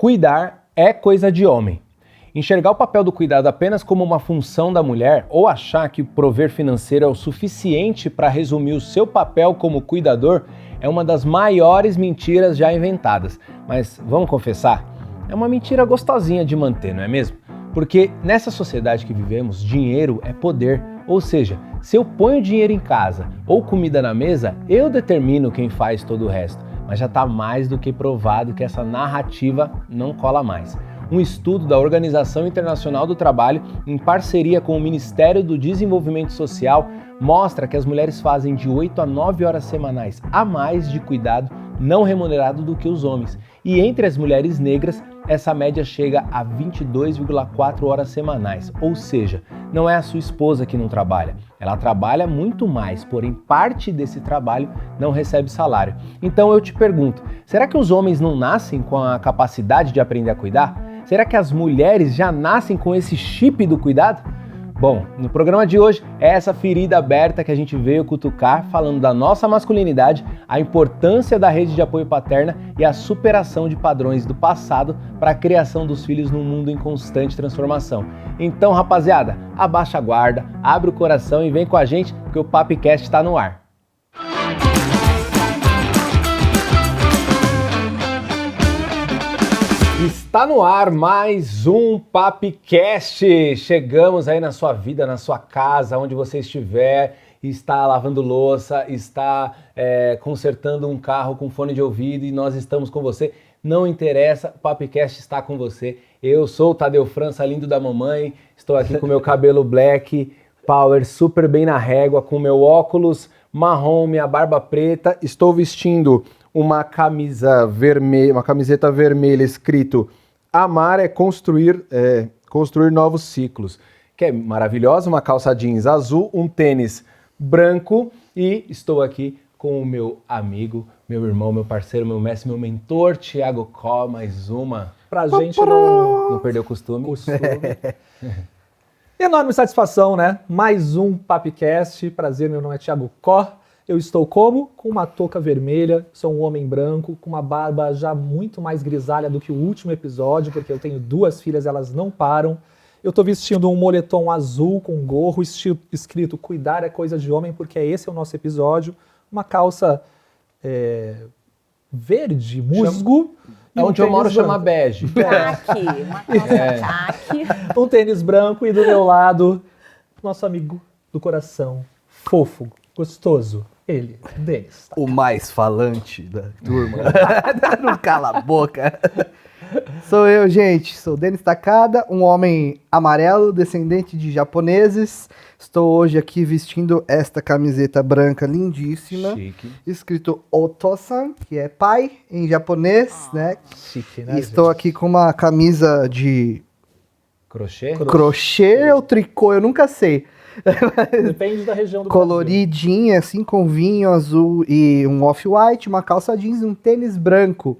Cuidar é coisa de homem. Enxergar o papel do cuidado apenas como uma função da mulher ou achar que o prover financeiro é o suficiente para resumir o seu papel como cuidador é uma das maiores mentiras já inventadas. Mas vamos confessar, é uma mentira gostosinha de manter, não é mesmo? Porque nessa sociedade que vivemos, dinheiro é poder. Ou seja, se eu ponho dinheiro em casa ou comida na mesa, eu determino quem faz todo o resto. Mas já está mais do que provado que essa narrativa não cola mais. Um estudo da Organização Internacional do Trabalho, em parceria com o Ministério do Desenvolvimento Social, mostra que as mulheres fazem de 8 a 9 horas semanais a mais de cuidado não remunerado do que os homens. E entre as mulheres negras, essa média chega a 22,4 horas semanais. Ou seja, não é a sua esposa que não trabalha. Ela trabalha muito mais, porém parte desse trabalho não recebe salário. Então eu te pergunto, será que os homens não nascem com a capacidade de aprender a cuidar? Será que as mulheres já nascem com esse chip do cuidado? Bom, no programa de hoje é essa ferida aberta que a gente veio cutucar, falando da nossa masculinidade, a importância da rede de apoio paterna e a superação de padrões do passado para a criação dos filhos num mundo em constante transformação. Então, rapaziada, abaixa a guarda, abre o coração e vem com a gente que o Papicast está no ar. Está no ar mais um Papicast. Chegamos aí na sua vida, na sua casa, onde você estiver, está lavando louça, está consertando um carro com fone de ouvido e nós estamos com você. Não interessa, o Papicast está com você. Eu sou o Tadeu França, lindo da mamãe, estou aqui com meu cabelo black power, super bem na régua, com meu óculos marrom, minha barba preta, estou vestindo uma camisa vermelha, uma camiseta vermelha escrito Amar é construir novos ciclos, que é maravilhosa, uma calça jeans azul, um tênis branco e estou aqui com o meu amigo, meu irmão, meu parceiro, meu mestre, meu mentor, Thiago Có, mais uma. Pra gente não perder o costume. Enorme satisfação, né? Mais um Papicast, prazer, meu nome é Thiago Có. Eu estou como? Com uma touca vermelha, sou um homem branco, com uma barba já muito mais grisalha do que o último episódio, porque eu tenho 2 filhas, elas não param. Eu estou vestindo um moletom azul com gorro, escrito Cuidar é coisa de homem, porque esse é o nosso episódio. Uma calça verde, musgo. Onde eu moro chama bege. Caque, uma calça caque. Um tênis branco e do meu lado, nosso amigo do coração, fofo, gostoso. Ele, Denis. O mais falante da turma. Não cala a boca. Sou eu, gente. Sou Denis Takada, um homem amarelo, descendente de japoneses. Estou hoje aqui vestindo esta camiseta branca lindíssima. Chique. Escrito Otosan, que é pai em japonês, né? Chique, né, Estou aqui com uma camisa de crochê ou tricô, eu nunca sei. Depende da região do coloridinha, Brasil. assim, com vinho azul e um off-white, uma calça jeans e um tênis branco.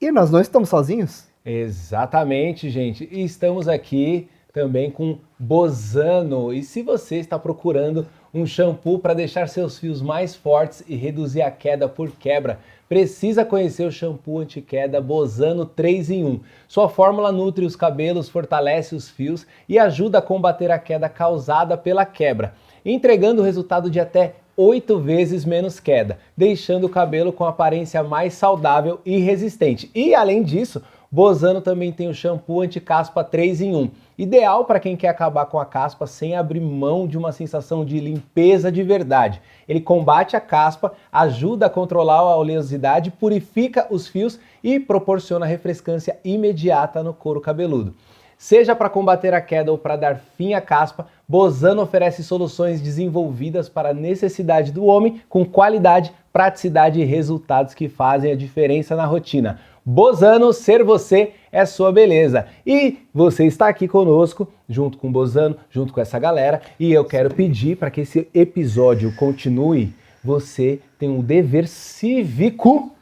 E nós não estamos sozinhos? Exatamente, gente. E estamos aqui também com Bozano. E se você está procurando um shampoo para deixar seus fios mais fortes e reduzir a queda por quebra, precisa conhecer o shampoo anti-queda Bozano 3 em 1. Sua fórmula nutre os cabelos, fortalece os fios e ajuda a combater a queda causada pela quebra, entregando o resultado de até 8 vezes menos queda, deixando o cabelo com aparência mais saudável e resistente. E além disso, Bozano também tem o shampoo anti-caspa 3 em 1, ideal para quem quer acabar com a caspa sem abrir mão de uma sensação de limpeza de verdade. Ele combate a caspa, ajuda a controlar a oleosidade, purifica os fios e proporciona refrescância imediata no couro cabeludo. Seja para combater a queda ou para dar fim à caspa, Bozano oferece soluções desenvolvidas para a necessidade do homem com qualidade, praticidade e resultados que fazem a diferença na rotina. Bozano, ser você é sua beleza. E você está aqui conosco, junto com o Bozano, junto com essa galera, e eu quero pedir para que esse episódio continue. Você tem um dever cívico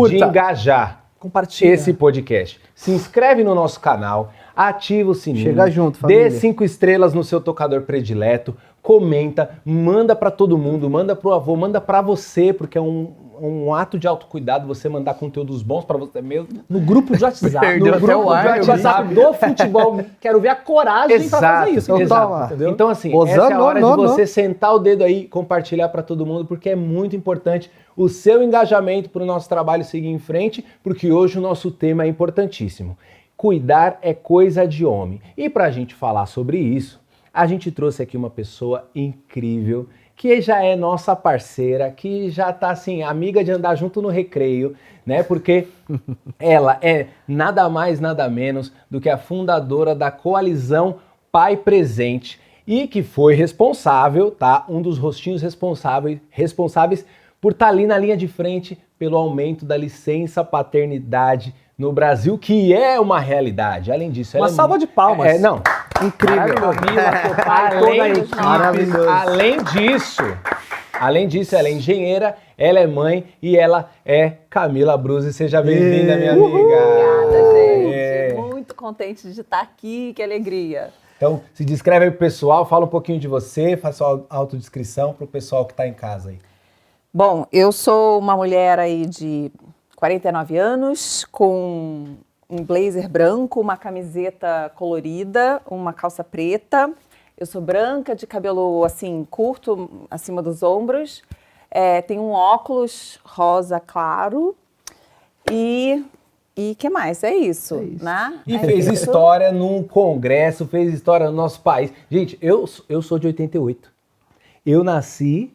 de engajar esse podcast. Se inscreve no nosso canal, ativa o sininho, chega junto, família. Dê 5 estrelas no seu tocador predileto, comenta, manda para todo mundo, manda pro avô, manda para você, porque é um ato de autocuidado você mandar conteúdos bons pra você mesmo. No grupo de WhatsApp. Perdeu No até grupo o ar, de WhatsApp do futebol. Quero ver a coragem pra fazer isso. Exato. Entendeu? Então, assim, Ozano, essa é a hora não, de você sentar o dedo aí e compartilhar para todo mundo, porque é muito importante o seu engajamento para o nosso trabalho seguir em frente, porque hoje o nosso tema é importantíssimo. Cuidar é coisa de homem. E para a gente falar sobre isso, a gente trouxe aqui uma pessoa incrível, que já é nossa parceira, que já tá assim, amiga de andar junto no recreio, né? Porque ela é nada mais, nada menos do que a fundadora da coalizão Pai Presente e que foi responsável, tá? Um dos rostinhos responsáveis por estar ali na linha de frente pelo aumento da licença paternidade no Brasil, que é uma realidade. Além disso, Uma ela salva de palmas. não, Incrível. Além disso, ela é engenheira, ela é mãe e ela é Camila Bruzzi. Seja bem-vinda, minha amiga. Obrigada, gente. É. Muito contente de estar aqui, que alegria. Então, se descreve aí pro pessoal, fala um pouquinho de você, faça sua autodescrição pro pessoal que está em casa aí. Bom, eu sou uma mulher aí de 49 anos, com um blazer branco, uma camiseta colorida, uma calça preta. Eu sou branca, de cabelo assim curto, acima dos ombros. Tenho um óculos rosa claro e que mais? É isso, né? E fez isso. história num congresso, fez história no nosso país. Gente, eu sou de 88. Eu nasci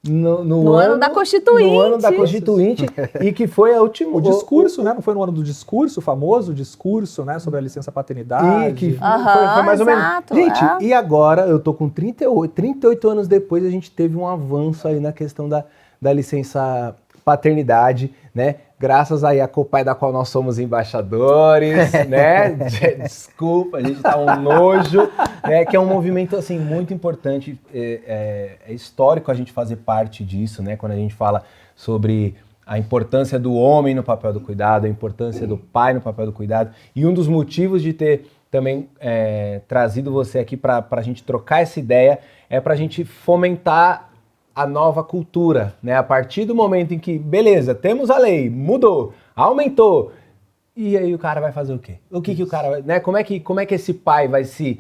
no ano da Constituinte. No ano da Constituinte e que foi a última... O discurso, né? Não foi no ano do discurso, o famoso discurso, né? Sobre a licença paternidade. E que foi mais ou menos... Exato, Gente, e agora, eu tô com 38 anos depois, a gente teve um avanço aí na questão da licença paternidade, né? Graças aí à Copai, da qual nós somos embaixadores, né? Desculpa, a gente tá um nojo, né? Que é um movimento, assim, muito importante, é histórico a gente fazer parte disso, né? Quando a gente fala sobre a importância do homem no papel do cuidado, a importância do pai no papel do cuidado, e um dos motivos de ter também trazido você aqui para a gente trocar essa ideia é para a gente fomentar a nova cultura, né? A partir do momento em que, beleza, temos a lei, mudou, aumentou, e aí o cara vai fazer o quê? O que o cara vai, né? Como é que esse pai vai se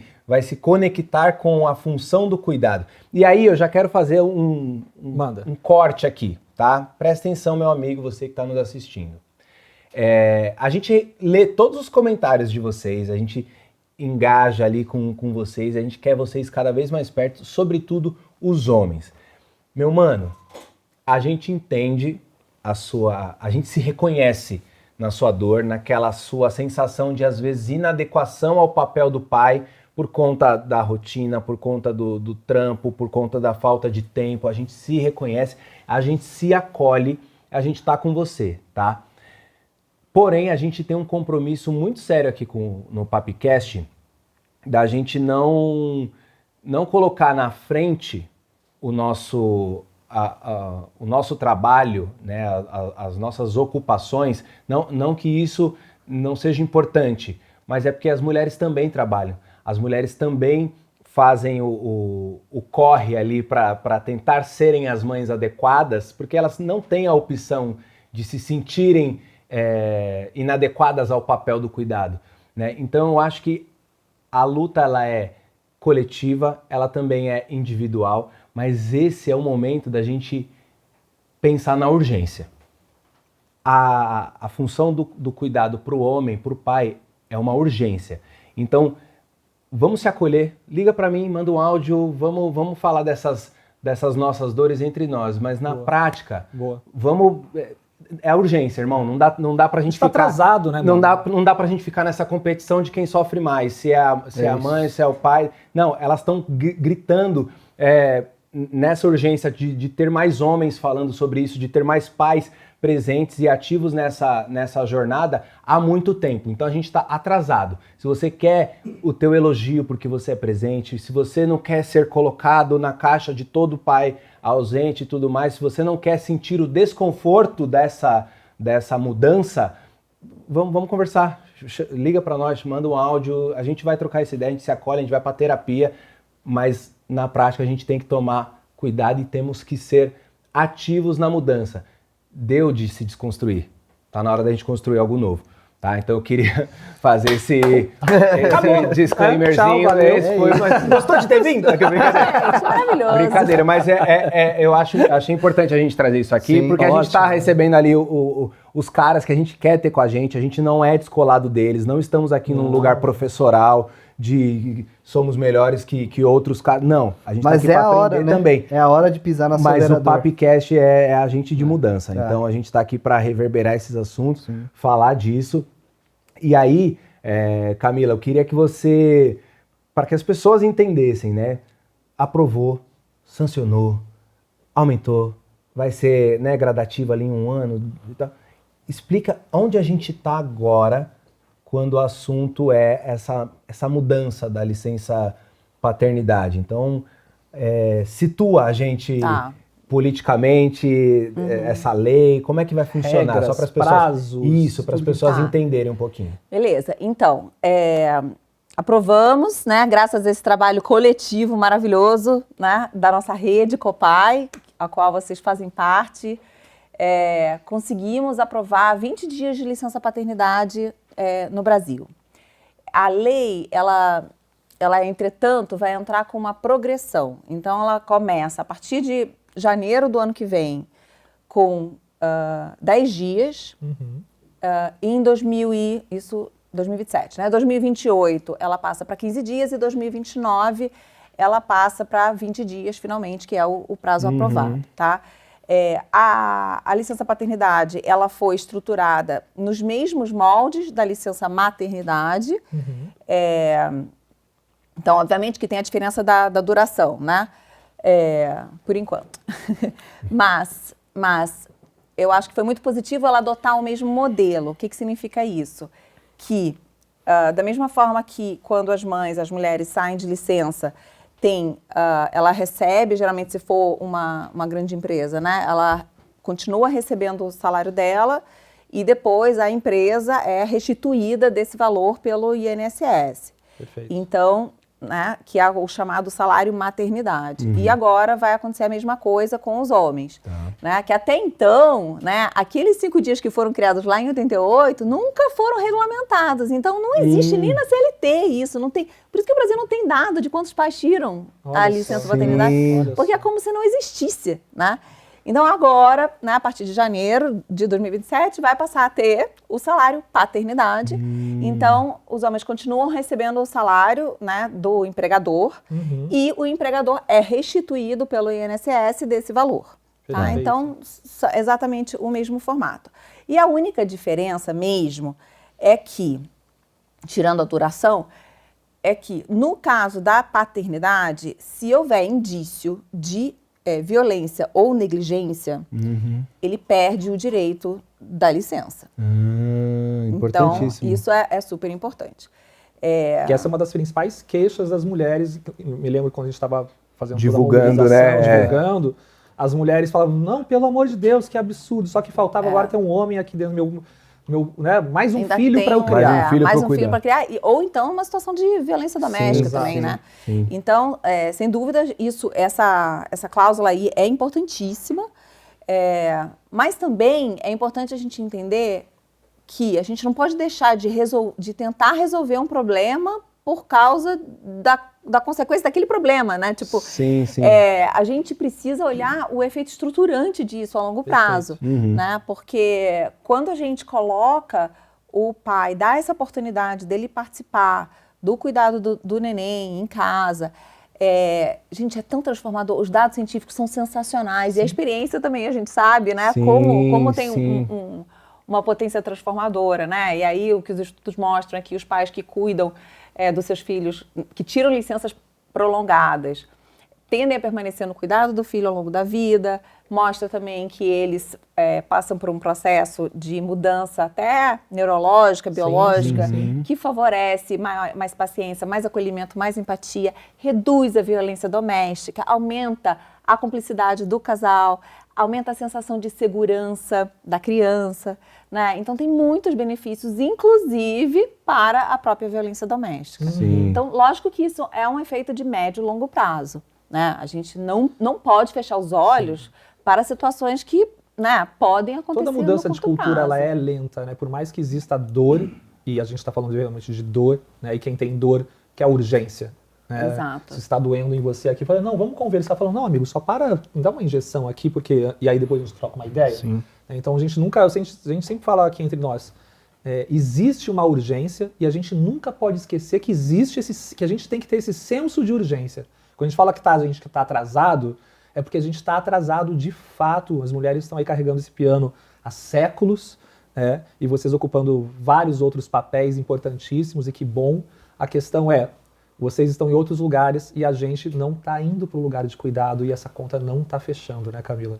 conectar com a função do cuidado? E aí eu já quero fazer um corte aqui, tá? Presta atenção, meu amigo, você que está nos assistindo. A gente lê todos os comentários de vocês, a gente engaja ali com vocês, a gente quer vocês cada vez mais perto, sobretudo os homens. Meu mano, a gente entende a gente se reconhece na sua dor, naquela sua sensação de, às vezes, inadequação ao papel do pai por conta da rotina, por conta do trampo, por conta da falta de tempo. A gente se reconhece, a gente se acolhe, a gente tá com você, tá? Porém, a gente tem um compromisso muito sério aqui no Papicast da gente não colocar na frente o nosso trabalho, né, as nossas ocupações, não que isso não seja importante, mas é porque as mulheres também trabalham, as mulheres também fazem o corre ali para tentar serem as mães adequadas, porque elas não têm a opção de se sentirem inadequadas ao papel do cuidado, né? Então eu acho que a luta ela é coletiva, ela também é individual, mas esse é o momento da gente pensar na urgência. A função do cuidado para o homem, para o pai, é uma urgência. Então, vamos se acolher, liga para mim, manda um áudio, vamos falar dessas nossas dores entre nós, mas na prática, vamos... É a urgência, irmão, não dá pra gente ficar... atrasado, né? Não dá pra gente ficar nessa competição de quem sofre mais, se é a mãe, se é o pai. Não, elas estão gritando nessa urgência de ter mais homens falando sobre isso, de ter mais pais presentes e ativos nessa jornada há muito tempo. Então a gente está atrasado. Se você quer o teu elogio porque você é presente, se você não quer ser colocado na caixa de todo pai ausente e tudo mais, se você não quer sentir o desconforto dessa mudança, vamos conversar. Liga para nós, manda um áudio, a gente vai trocar essa ideia, a gente se acolhe, a gente vai para terapia, mas na prática a gente tem que tomar cuidado e temos que ser ativos na mudança. deu de se desconstruir. Tá na hora da gente construir algo novo. Tá? Então eu queria fazer esse disclaimerzinho. Tchau, valeu. Esse foi, mas gostou de ter vindo? Brincadeira. Gente, maravilhoso. Brincadeira, mas eu achei importante a gente trazer isso aqui, Sim, porque a gente tá ótimo. recebendo ali os caras que a gente quer ter com a gente não é descolado deles, não estamos aqui num lugar professoral de somos melhores que outros caras. Não, a gente Mas tá aqui é pra a hora, aprender né? também. É a hora de pisar na Mas o acelerador. Papcast é agente de mudança. Tá. Então a gente está aqui para reverberar esses assuntos, falar disso. E aí, Camila, eu queria que você, para que as pessoas entendessem, né? Aprovou, sancionou, aumentou, vai ser, né, gradativo ali em 1 ano e tal. Explica onde a gente está agora quando o assunto é essa mudança da licença paternidade. Então, situa a gente Tá. politicamente, essa lei, como é que vai funcionar? Regras, Só para as pessoas. prazos, Isso, para as tudo. pessoas Tá. entenderem um pouquinho. Beleza, então, aprovamos, né, graças a esse trabalho coletivo maravilhoso, né, da nossa rede Copai, a qual vocês fazem parte, conseguimos aprovar 20 dias de licença paternidade no Brasil. A lei, ela, entretanto, vai entrar com uma progressão. Então, ela começa a partir de janeiro do ano que vem com 10 dias, em 2027, né? 2028 ela passa para 15 dias e 2029 ela passa para 20 dias finalmente, que é o prazo aprovado, tá? A licença paternidade, ela foi estruturada nos mesmos moldes da licença maternidade. Então, obviamente que tem a diferença da duração, né? Por enquanto. Mas eu acho que foi muito positivo ela adotar o mesmo modelo. O que significa isso? Que, da mesma forma que quando as mulheres saem de licença, ela recebe, geralmente se for uma grande empresa, né? Ela continua recebendo o salário dela e depois a empresa é restituída desse valor pelo INSS. Perfeito. Então, né, que é o chamado salário maternidade. E agora vai acontecer a mesma coisa com os homens. Né, que até então, né, aqueles 5 dias que foram criados lá em 88 nunca foram regulamentados. Então, não existe nem na CLT isso. Não tem, por isso que o Brasil não tem dado de quantos pais tiram a licença paternidade. Olha Porque só. é como se não existisse, né? Então, agora, né, a partir de janeiro de 2027, vai passar a ter o salário paternidade. Então, os homens continuam recebendo o salário, né, do empregador e o empregador é restituído pelo INSS desse valor. Tá? Perfeito. Então, exatamente o mesmo formato. E a única diferença mesmo é que, tirando a duração, é que no caso da paternidade, se houver indício de violência ou negligência, ele perde o direito da licença. Então, Importantíssimo. isso é super importante. Que essa é uma das principais queixas das mulheres. Eu me lembro quando a gente estava fazendo Divulgando, toda a mobilização, né? divulgando, as mulheres falavam, não, pelo amor de Deus, que absurdo. Só que faltava agora ter um homem aqui dentro do meu né, mais um Ainda filho tem para eu criar. Mais um filho mais pra um filho cuidar. para criar, ou então uma situação de violência doméstica exato. também, né? Sim. Então, sem dúvida, essa cláusula aí é importantíssima, mas também é importante a gente entender que a gente não pode deixar de tentar resolver um problema por causa da consequência daquele problema, né? Tipo, Sim. a gente precisa olhar o efeito estruturante disso a longo prazo, né? Porque quando a gente coloca o pai, dá essa oportunidade dele participar do cuidado do neném em casa, gente, é tão transformador. Os dados científicos são sensacionais. E a experiência também, a gente sabe, né? Sim, como tem sim. uma potência transformadora, né? E aí o que os estudos mostram é que os pais que cuidam dos seus filhos, que tiram licenças prolongadas, tendem a permanecer no cuidado do filho ao longo da vida. Mostra também que eles passam por um processo de mudança até neurológica, biológica, que favorece mais paciência, mais acolhimento, mais empatia, reduz a violência doméstica, aumenta a cumplicidade do casal, aumenta a sensação de segurança da criança, né? Então tem muitos benefícios, inclusive para a própria violência doméstica. Sim. Então, lógico que isso é um efeito de médio e longo prazo, né? A gente não pode fechar os olhos para situações que, né, podem acontecer. Toda mudança no de curto cultura prazo. ela é lenta, né? Por mais que exista dor, e a gente está falando realmente de dor, né? E quem tem dor quer urgência. Né? Exato. Se está doendo em você aqui, fala, não, vamos conversar. Falando, não, amigo, só para, me dá uma injeção aqui, porque e aí depois a gente troca uma ideia. Sim. Então a gente sempre fala aqui entre nós, existe uma urgência e a gente nunca pode esquecer que que a gente tem que ter esse senso de urgência. Quando a gente fala que a gente está atrasado, é porque a gente está atrasado de fato. As mulheres estão aí carregando esse piano há séculos, e vocês ocupando vários outros papéis importantíssimos, e que bom. A questão é, vocês estão em outros lugares e a gente não está indo para o lugar de cuidado e essa conta não está fechando, né, Camila?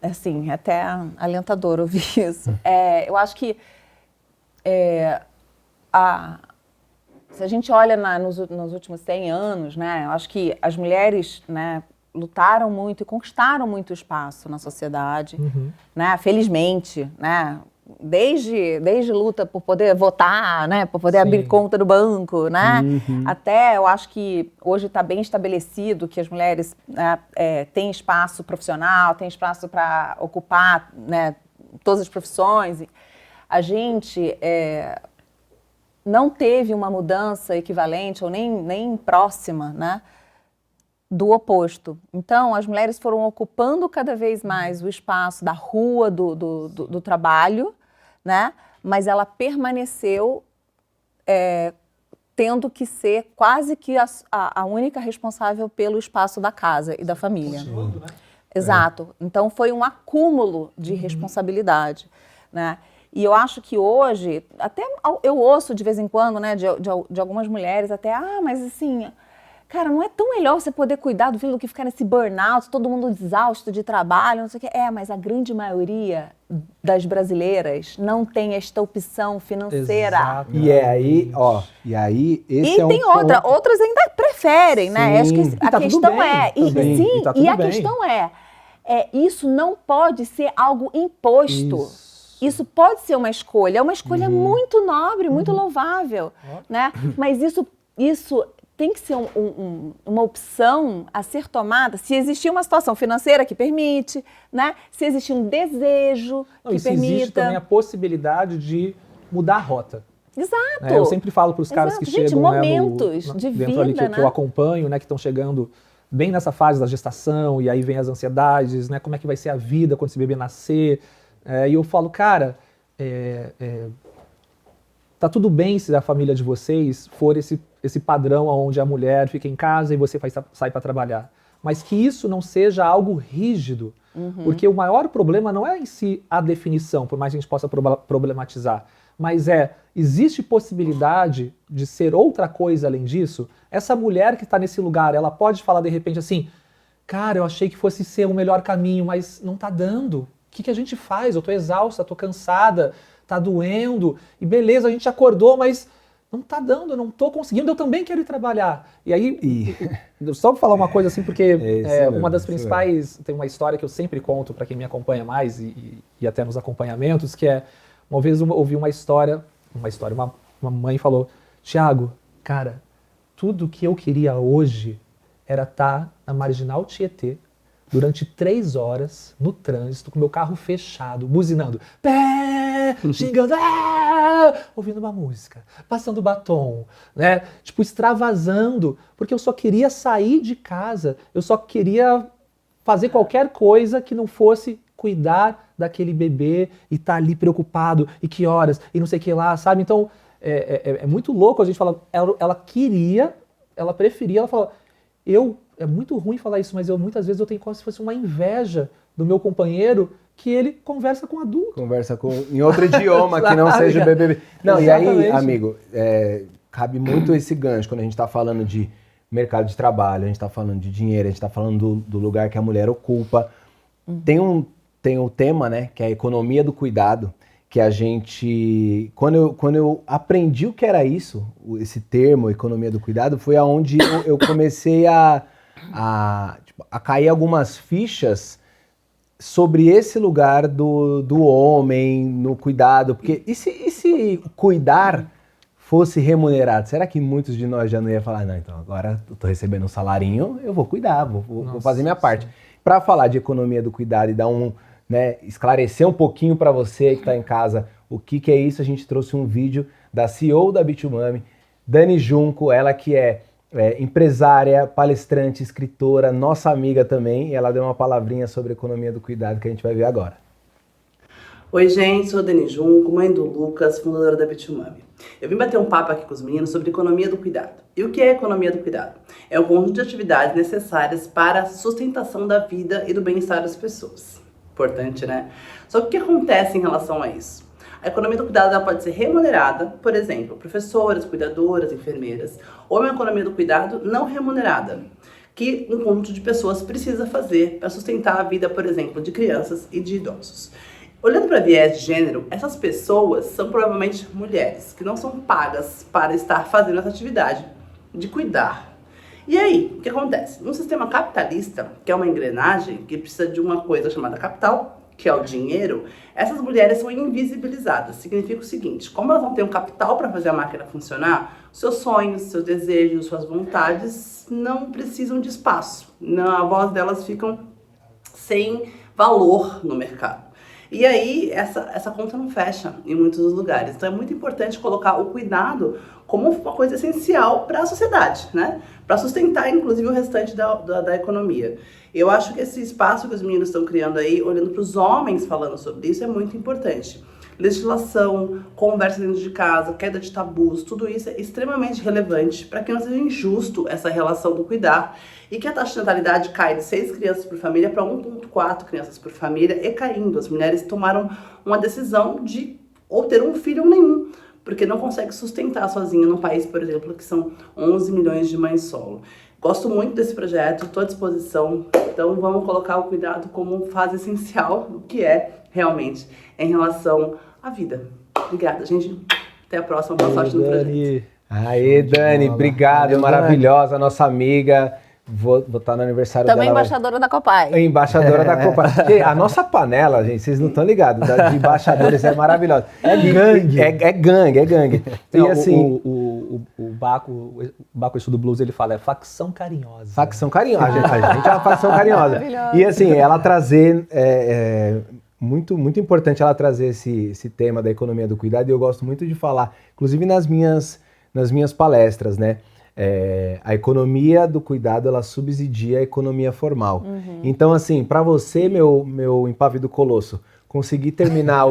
Assim, até alentador ouvir isso. Eu acho que se a gente olha nos últimos 100 anos, né, eu acho que as mulheres, né, lutaram muito e conquistaram muito espaço na sociedade, né, felizmente, né, desde luta por poder votar, né, por poder abrir conta no banco, né, até eu acho que hoje está bem estabelecido que as mulheres, né, têm espaço profissional, têm espaço para ocupar, né, todas as profissões. A gente não teve uma mudança equivalente ou nem próxima, né, do oposto. Então, as mulheres foram ocupando cada vez mais o espaço da rua do trabalho, né, mas ela permaneceu tendo que ser quase que a única responsável pelo espaço da casa e da família. Né? Exato. Então, foi um acúmulo de responsabilidade, né? E eu acho que hoje, até eu ouço de vez em quando, né, de algumas mulheres até, mas assim, cara, não é tão melhor você poder cuidar do filho do que ficar nesse burnout, todo mundo exausto de trabalho, não sei o quê. Mas a grande maioria das brasileiras não tem esta opção financeira. Exato. E aí, esse é um tem ponto. outras ainda preferem, né? Acho que tá a questão tudo bem, também. sim, tá tudo e a bem. questão isso não pode ser algo imposto. Isso pode ser uma escolha, é uma escolha muito nobre, muito louvável, né? Mas isso tem que ser uma opção a ser tomada se existir uma situação financeira que permite, né? Se existir um desejo que se permita. existe também a possibilidade de mudar a rota. Exato. Eu sempre falo para os caras que Gente, chegam, momentos de dentro vida, ali que né? eu acompanho, né, que estão chegando bem nessa fase da gestação, e aí vem as ansiedades, né, como é que vai ser a vida quando esse bebê nascer. E eu falo, cara, tá tudo bem se a família de vocês for esse padrão onde a mulher fica em casa e você sai para trabalhar. Mas que isso não seja algo rígido, porque o maior problema não é em si a definição, por mais que a gente possa problematizar, mas existe possibilidade de ser outra coisa além disso? Essa mulher que está nesse lugar, ela pode falar de repente assim, cara, eu achei que fosse ser o melhor caminho, mas não tá dando. O que a gente faz? Eu tô exausta, tô cansada, tá doendo, e beleza, a gente acordou, mas não tá dando, eu não tô conseguindo, eu também quero ir trabalhar. E aí, só vou falar uma coisa assim, porque uma das principais, tem uma história que eu sempre conto para quem me acompanha mais, e até nos acompanhamentos, que uma vez eu ouvi uma mãe falou, Thiago, cara, tudo que eu queria hoje era estar na Marginal Tietê, durante 3 horas no trânsito, com meu carro fechado, buzinando, xingando, ouvindo uma música, passando batom, né? Tipo, extravasando, porque eu só queria sair de casa, eu só queria fazer qualquer coisa que não fosse cuidar daquele bebê e estar ali preocupado, e que horas, e não sei o que lá, sabe? Então, é muito louco a gente falar, ela preferia, ela falou, é muito ruim falar isso, mas muitas vezes eu tenho como se fosse uma inveja do meu companheiro que ele conversa com adulto. Conversa em outro idioma que não seja BBB. Não, exatamente. E aí, amigo, cabe muito esse gancho quando a gente está falando de mercado de trabalho, a gente está falando de dinheiro, a gente está falando do lugar que a mulher ocupa. Tem um tema, né, que é a economia do cuidado, que a gente... Quando eu aprendi o que era isso, esse termo, economia do cuidado, foi aonde eu comecei a cair algumas fichas sobre esse lugar do homem no cuidado. Porque e se cuidar fosse remunerado? Será que muitos de nós já não iam falar, não, então agora eu tô recebendo um salarinho, eu vou cuidar, vou fazer minha parte. para falar de economia do cuidado e dar esclarecer um pouquinho para você que está em casa o que é isso, a gente trouxe um vídeo da CEO da Bitumami, Dani Junco, ela que é empresária, palestrante, escritora, nossa amiga também, e ela deu uma palavrinha sobre economia do cuidado que a gente vai ver agora. Oi gente, sou a Dani Junco, mãe do Lucas, fundadora da Bitumami. Eu vim bater um papo aqui com os meninos sobre economia do cuidado. E o que é economia do cuidado? É um conjunto de atividades necessárias para a sustentação da vida e do bem-estar das pessoas. Importante, né? Só que o que acontece em relação a isso? A economia do cuidado ela pode ser remunerada, por exemplo, professoras, cuidadoras, enfermeiras, ou uma economia do cuidado não remunerada, que um conjunto de pessoas precisa fazer para sustentar a vida, por exemplo, de crianças e de idosos. Olhando para viés de gênero, essas pessoas são provavelmente mulheres que não são pagas para estar fazendo essa atividade de cuidar. E aí, o que acontece? Num sistema capitalista, que é uma engrenagem que precisa de uma coisa chamada capital, que é o dinheiro, essas mulheres são invisibilizadas. Significa o seguinte, como elas não têm um capital para fazer a máquina funcionar, seus sonhos, seus desejos, suas vontades não precisam de espaço. A voz delas ficam sem valor no mercado. E aí, essa conta não fecha em muitos dos lugares. Então, é muito importante colocar o cuidado como uma coisa essencial para a sociedade, né? Para sustentar, inclusive, o restante da economia. Eu acho que esse espaço que os meninos estão criando aí, olhando para os homens falando sobre isso, é muito importante. Legislação, conversa dentro de casa, queda de tabus, tudo isso é extremamente relevante para que não seja injusto essa relação do cuidar e que a taxa de natalidade cai de 6 crianças por família para 1,4 crianças por família e caindo. As mulheres tomaram uma decisão de ou ter um filho ou nenhum, porque não consegue sustentar sozinha num país, por exemplo, que são 11 milhões de mães solo. Gosto muito desse projeto, estou à disposição, então vamos colocar o cuidado como fase essencial do que é realmente em relação à vida. Obrigada, gente. Até a próxima, boa sorte no projeto. Aê, Dani, obrigado, valeu, maravilhosa, Dani. Nossa amiga. Vou estar no aniversário também dela. Também embaixadora da Copai. Embaixadora da Copai. Porque a nossa panela, gente, vocês não estão ligados, de embaixadores é maravilhosa. É gangue. É gangue. Então, e assim, o Baco Exu do Blues, ele fala, é facção carinhosa. Facção carinhosa. A gente é uma facção carinhosa. E assim, ela trazer... Muito, muito importante ela trazer esse tema da economia do cuidado, e eu gosto muito de falar, inclusive nas minhas palestras, né? A economia do cuidado, ela subsidia a economia formal. Uhum. Então, assim, para você, meu impávido colosso, conseguir terminar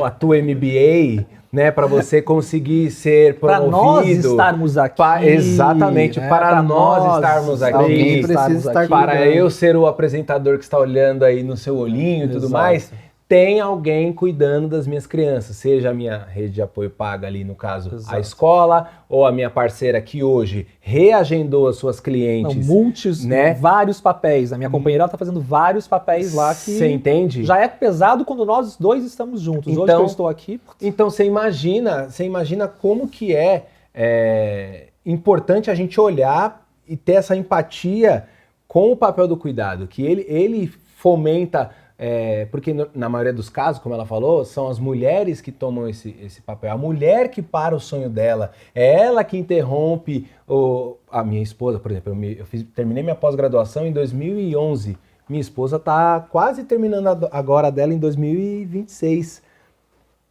a tua MBA, né, para você conseguir ser promovido. Para nós estarmos aqui. Exatamente, né, para nós estarmos aqui. Alguém precisa estar para eu ser o apresentador que está olhando aí no seu olhinho e tudo mais. Tem alguém cuidando das minhas crianças, seja a minha rede de apoio paga ali, no caso, a escola, ou a minha parceira que hoje reagendou as suas clientes. Né? Vários papéis. A minha companheira está fazendo vários papéis lá que... Você entende? Já é pesado quando nós dois estamos juntos. Então, hoje que eu estou aqui... Então você imagina como que é importante a gente olhar e ter essa empatia com o papel do cuidado, que ele fomenta... porque na maioria dos casos, como ela falou, são as mulheres que tomam esse papel. A mulher que para o sonho dela, é ela que interrompe a minha esposa, por exemplo. Terminei minha pós-graduação em 2011. Minha esposa está quase terminando agora dela em 2026.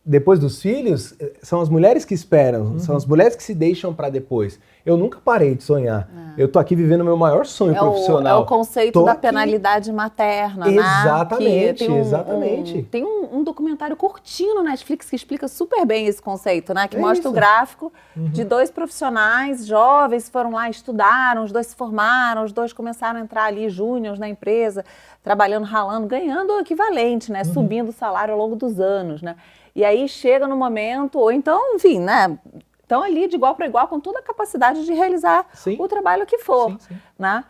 Depois dos filhos, são as mulheres que esperam, são as mulheres que se deixam para depois. Eu nunca parei de sonhar. Eu tô aqui vivendo o meu maior sonho profissional. É o conceito da penalidade materna, exatamente, né? Exatamente. Tem um documentário curtinho no Netflix que explica super bem esse conceito, né? Que mostra o gráfico de 2 profissionais jovens que foram lá, estudaram, os 2 se formaram, os 2 começaram a entrar ali, júniors na empresa, trabalhando, ralando, ganhando o equivalente, né? Subindo o salário ao longo dos anos, né? E aí chega no momento, ou então, enfim, né? Estão ali de igual para igual, com toda a capacidade de realizar o trabalho que for, né?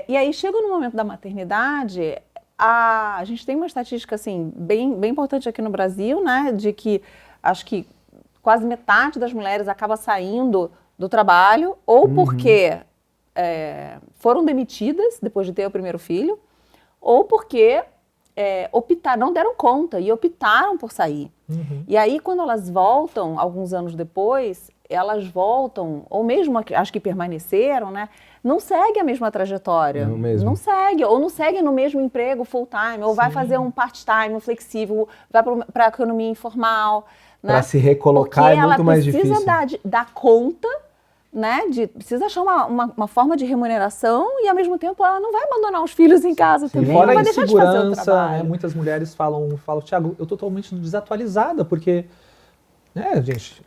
E aí chega no momento da maternidade, a gente tem uma estatística, assim, bem importante aqui no Brasil, né? De que acho que quase metade das mulheres acaba saindo do trabalho, ou porque foram demitidas depois de ter o primeiro filho, ou porque não deram conta e optaram por sair. E aí, quando elas voltam, alguns anos depois, elas voltam, ou mesmo as que permaneceram, né, não segue a mesma trajetória. Não mesmo. Não segue, ou não segue no mesmo emprego full-time, ou vai fazer um part-time, um flexível, vai para a economia informal. Para Né? se recolocar Porque é muito mais difícil. ela precisa dar conta, né, precisa achar uma forma de remuneração e, ao mesmo tempo, ela não vai abandonar os filhos em casa também. Fora Não vai a deixar de fazer o insegurança, trabalho. né, muitas mulheres falam, Thiago, eu tô totalmente desatualizada, porque, né, gente,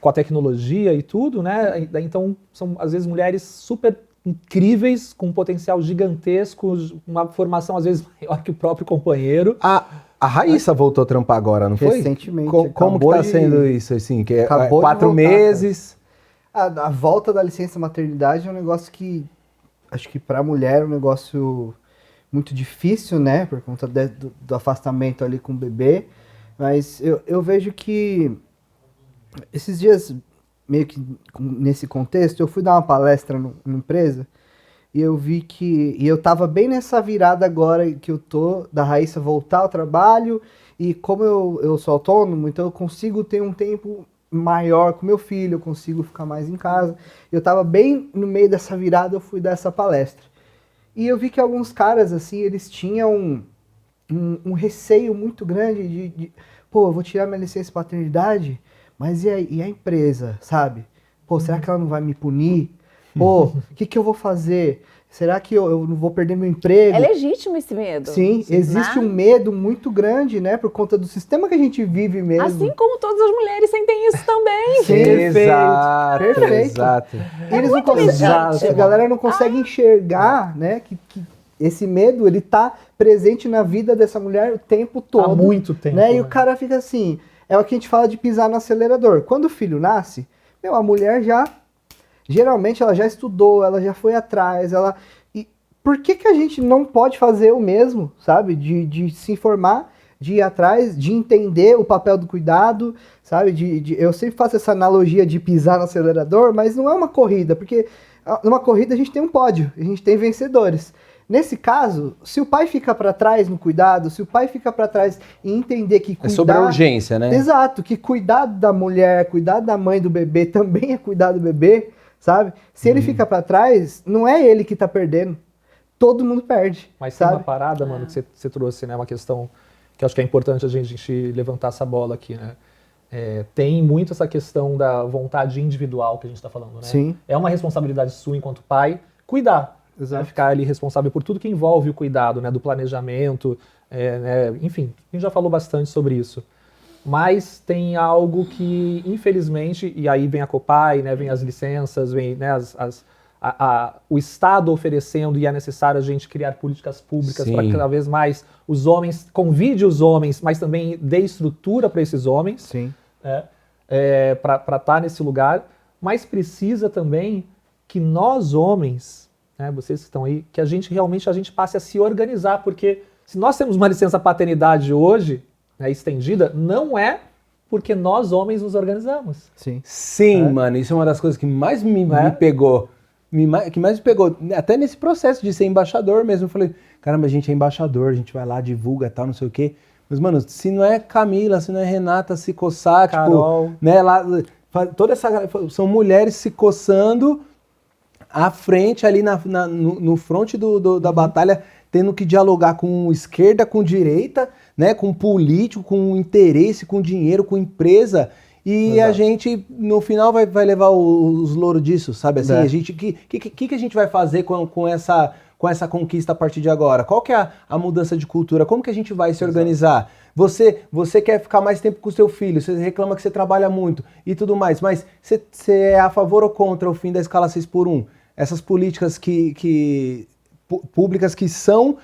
com a tecnologia e tudo, né, então são, às vezes, mulheres super incríveis, com um potencial gigantesco, uma formação, às vezes, maior que o próprio companheiro. A Raíssa voltou a trampar agora, não foi? Recentemente. Como que tá sendo isso, assim? Que Acabou de 4 voltar, meses... A volta da licença maternidade é um negócio que, acho que pra mulher é um negócio muito difícil, né? Por conta do afastamento ali com o bebê. Mas eu vejo que esses dias, meio que nesse contexto, eu fui dar uma palestra numa empresa e eu vi que... E eu tava bem nessa virada agora que eu tô, da Raíssa voltar ao trabalho. E como eu sou autônomo, então eu consigo ter um tempo maior com meu filho, eu consigo ficar mais em casa. Eu tava bem no meio dessa virada, eu fui dar essa palestra. E eu vi que alguns caras, assim, eles tinham um receio muito grande pô, eu vou tirar minha licença paternidade, mas e a empresa, sabe? Pô, será que ela não vai me punir? Pô, o que eu vou fazer? Será que eu não vou perder meu emprego? É legítimo esse medo. Sim, existe um medo muito grande, né? Por conta do sistema que a gente vive mesmo. Assim como todas as mulheres sentem isso também. Sim, perfeito. Exato. Eles não conseguem, a galera não consegue enxergar, né? Que esse medo, ele tá presente na vida dessa mulher o tempo todo. Há muito tempo. Né? E o cara fica assim, é o que a gente fala de pisar no acelerador. Quando o filho nasce, a mulher geralmente ela já estudou, ela já foi atrás, E por que a gente não pode fazer o mesmo, sabe? De se informar, de ir atrás, de entender o papel do cuidado, sabe? Eu sempre faço essa analogia de pisar no acelerador, mas não é uma corrida, porque numa corrida a gente tem um pódio, a gente tem vencedores. Nesse caso, se o pai fica para trás no cuidado, se o pai fica para trás e entender que cuidar... É sobre a urgência, né? Exato, que cuidar da mulher, cuidar da mãe do bebê também é cuidar do bebê, sabe? Se ele fica para trás, não é ele que tá perdendo. Todo mundo perde, Mas sabe? tem uma parada, mano, que você trouxe, né? Uma questão que eu acho que é importante a gente levantar essa bola aqui, né? Tem muito essa questão da vontade individual que a gente está falando, né? Sim. É uma responsabilidade sua enquanto pai cuidar. Exato. Né? Ficar ali responsável por tudo que envolve o cuidado, né? Do planejamento, né? Enfim, a gente já falou bastante sobre isso. Mas tem algo que, infelizmente, e aí vem a Copai, né? Vem as licenças, vem, né? O Estado oferecendo, e é necessário a gente criar políticas públicas para cada vez mais os homens, convide os homens, mas também dê estrutura para esses homens. Sim. Né? Para estar nesse lugar, mas precisa também que nós homens, né, vocês que estão aí, que a gente passe a se organizar, porque se nós temos uma licença paternidade hoje, né, estendida, não é porque nós homens nos organizamos. Sim. Mano, isso é uma das coisas que mais me pegou. Que mais me pegou, até nesse processo de ser embaixador mesmo. Eu falei, caramba, a gente é embaixador, a gente vai lá, divulga e tal, não sei o quê. Mas, mano, se não é Camila, se não é Renata se coçar, Carol. tipo, né, lá, toda essa, são mulheres se coçando à frente ali no fronte da batalha, tendo que dialogar com esquerda, com direita, né, com político, com interesse, com dinheiro, com empresa. E Exato. a gente, no final, vai levar os louros disso, sabe? Assim, a gente, que a gente vai fazer com essa conquista a partir de agora? Qual que é a mudança de cultura? Como que a gente vai se organizar? Você quer ficar mais tempo com o seu filho, você reclama que você trabalha muito e tudo mais, mas você é a favor ou contra o fim da escala 6x1? Essas políticas públicas que são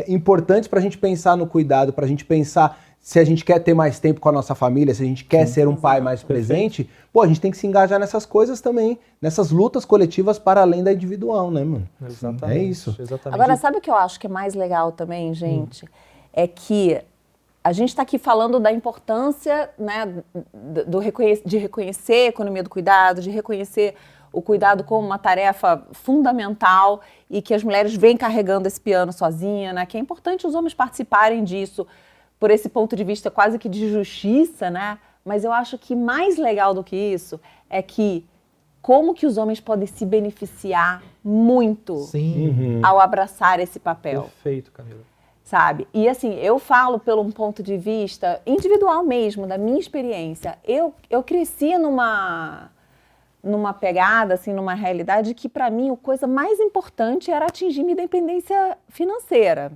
importantes para a gente pensar no cuidado, para a gente pensar se a gente quer ter mais tempo com a nossa família, se a gente quer ser um pai mais presente, pô, a gente tem que se engajar nessas coisas também, nessas lutas coletivas para além da individual, né, mano? Exatamente. É isso. Exatamente. Agora, sabe o que eu acho que é mais legal também, gente? É que a gente está aqui falando da importância, né, de reconhecer a economia do cuidado, de reconhecer o cuidado como uma tarefa fundamental e que as mulheres vêm carregando esse piano sozinha, né? Que é importante os homens participarem disso por esse ponto de vista quase que de justiça, né? Mas eu acho que mais legal do que isso é que como que os homens podem se beneficiar muito Sim. ao abraçar esse papel, Perfeito, Camila. sabe? E assim, eu falo pelo um ponto de vista individual mesmo, da minha experiência. Eu cresci numa pegada, assim, numa realidade que, para mim, a coisa mais importante era atingir minha independência financeira.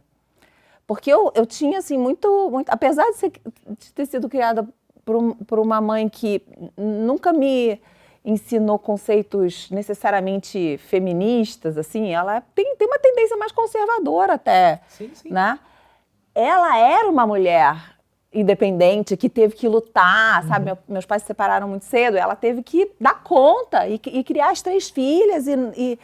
Porque eu tinha, assim, muito apesar de ter sido criada por uma mãe que nunca me ensinou conceitos necessariamente feministas, assim, ela tem uma tendência mais conservadora até, Sim, sim. né? Ela era uma mulher independente que teve que lutar, sabe? Meus pais se separaram muito cedo, ela teve que dar conta e criar as 3 filhas e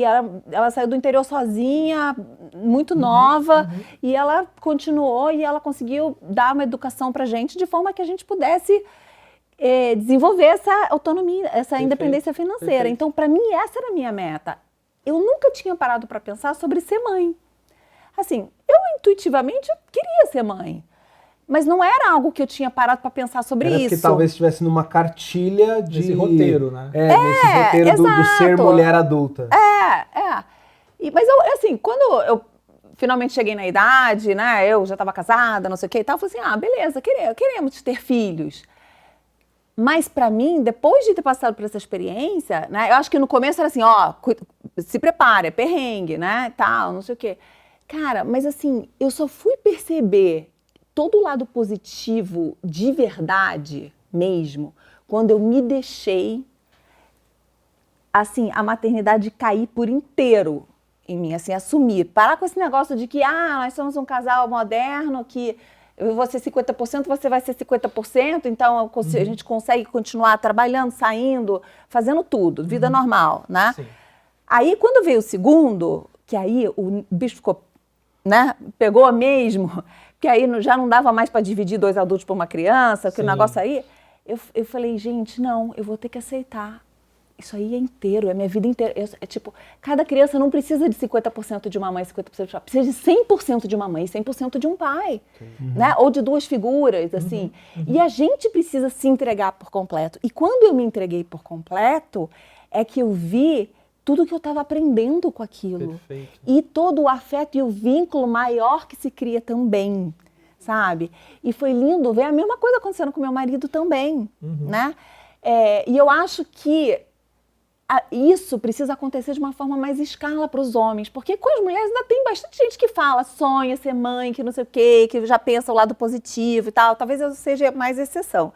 ela saiu do interior sozinha, muito nova, e ela continuou e ela conseguiu dar uma educação pra gente de forma que a gente pudesse desenvolver essa autonomia, essa independência financeira. Perfeito. Então, para mim, essa era a minha meta. Eu nunca tinha parado para pensar sobre ser mãe. Assim, eu intuitivamente queria ser mãe, mas não era algo que eu tinha parado para pensar sobre Era isso. porque talvez estivesse numa cartilha de... Nesse roteiro, né? Nesse roteiro do ser exato. mulher adulta. Mas eu, assim, quando eu finalmente cheguei na idade, né, eu já estava casada, não sei o que e tal, eu falei assim, beleza, queremos ter filhos. Mas para mim, depois de ter passado por essa experiência, né, eu acho que no começo era assim, se prepara, é perrengue, né, tal, não sei o quê. Cara, mas assim, eu só fui perceber todo o lado positivo de verdade mesmo quando eu me deixei, assim, a maternidade cair por inteiro em mim, assim, assumir. Parar com esse negócio de que, nós somos um casal moderno, que eu vou ser 50%, você vai ser 50%, então a gente consegue continuar trabalhando, saindo, fazendo tudo, vida normal, né? Sim. Aí, quando veio o segundo, que aí o bicho ficou, né, pegou mesmo, que aí já não dava mais para dividir 2 adultos por uma criança, que o negócio aí, eu falei, gente, não, eu vou ter que aceitar. Isso aí é inteiro, é minha vida inteira. É tipo, cada criança não precisa de 50% de uma mãe, 50% de um pai. Precisa de 100% de uma mãe e 100% de um pai. Né? Ou de 2 figuras, assim. E a gente precisa se entregar por completo. E quando eu me entreguei por completo, é que eu vi tudo que eu estava aprendendo com aquilo. Perfeito. E todo o afeto e o vínculo maior que se cria também, sabe? E foi lindo ver a mesma coisa acontecendo com meu marido também, né? E eu acho que isso precisa acontecer de uma forma mais escala para os homens, porque com as mulheres ainda tem bastante gente que fala, sonha ser mãe, que não sei o quê, que já pensa o lado positivo e tal, talvez eu seja mais exceção.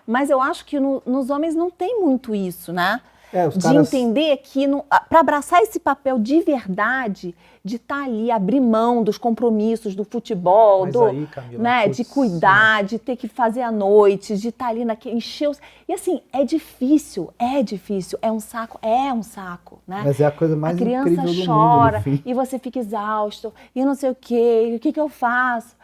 Mas eu acho que nos homens não tem muito isso, né? Os de caras... entender que, para abraçar esse papel de verdade, de estar ali, abrir mão dos compromissos do futebol, Mas aí, Camila, né, de cuidar, de ter que fazer à noite, de estar ali encher os... E assim, é difícil, é um saco, né? Mas é a coisa mais a criança incrível do chora mundo, no fim. e você fica exausto e não sei o quê, o que eu faço?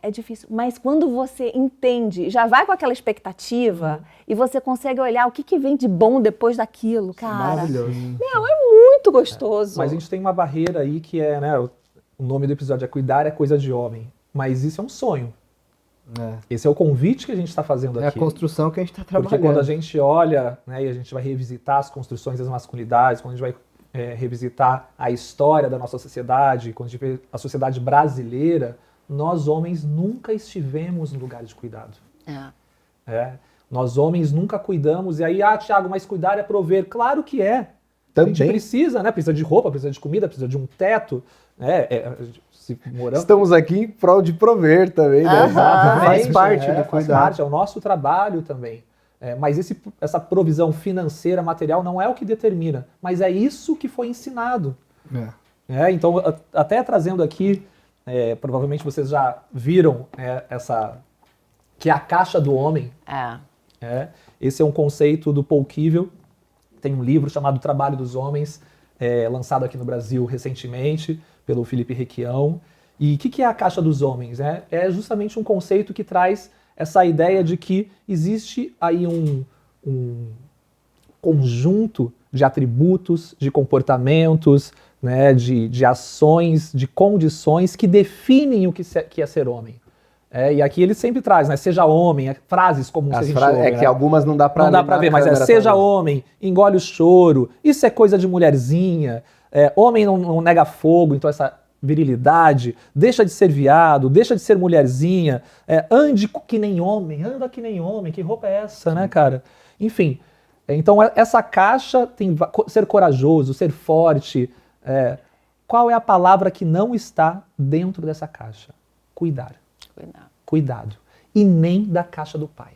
É difícil, mas quando você entende, já vai com aquela expectativa e você consegue olhar o que vem de bom depois daquilo, cara. Maravilhoso. Meu, é muito gostoso. Mas a gente tem uma barreira aí que é, né, o nome do episódio é Cuidar é Coisa de Homem. Mas isso é um sonho. Esse é o convite que a gente está fazendo aqui. É a construção que a gente está trabalhando. Porque quando a gente olha, né, e a gente vai revisitar as construções das masculinidades, quando a gente vai revisitar a história da nossa sociedade, quando a gente vê a sociedade brasileira, nós homens nunca estivemos no lugar de cuidado. Nós homens nunca cuidamos. E aí, Thiago, mas cuidar é prover. Claro que é. Também. A gente precisa, né? Precisa de roupa, precisa de comida, precisa de um teto. Né? Estamos aqui em prol de prover também, né? Faz parte do faz cuidado. parte, é o nosso trabalho também. Mas essa provisão financeira, material, não é o que determina. Mas é isso que foi ensinado. Então, até trazendo aqui, provavelmente vocês já viram que é a caixa do homem. Esse é um conceito do Paul Kivel. Tem um livro chamado Trabalho dos Homens, lançado aqui no Brasil recentemente pelo Felipe Requião. E o que é a caixa dos homens? É justamente um conceito que traz essa ideia de que existe aí um conjunto de atributos, de comportamentos, né, de ações, de condições que definem o que é ser homem. E aqui ele sempre traz, né? Seja homem, frases comuns que a gente ouve, que algumas não dá pra não dá pra ver, mas seja homem, engole o choro, isso é coisa de mulherzinha, homem não nega fogo, então essa virilidade, deixa de ser viado, deixa de ser mulherzinha, ande que nem homem, anda que nem homem, que roupa é essa, né, cara? Enfim, então essa caixa tem ser corajoso, ser forte. Qual é a palavra que não está dentro dessa caixa? Cuidar. Cuidado. E nem da caixa do pai.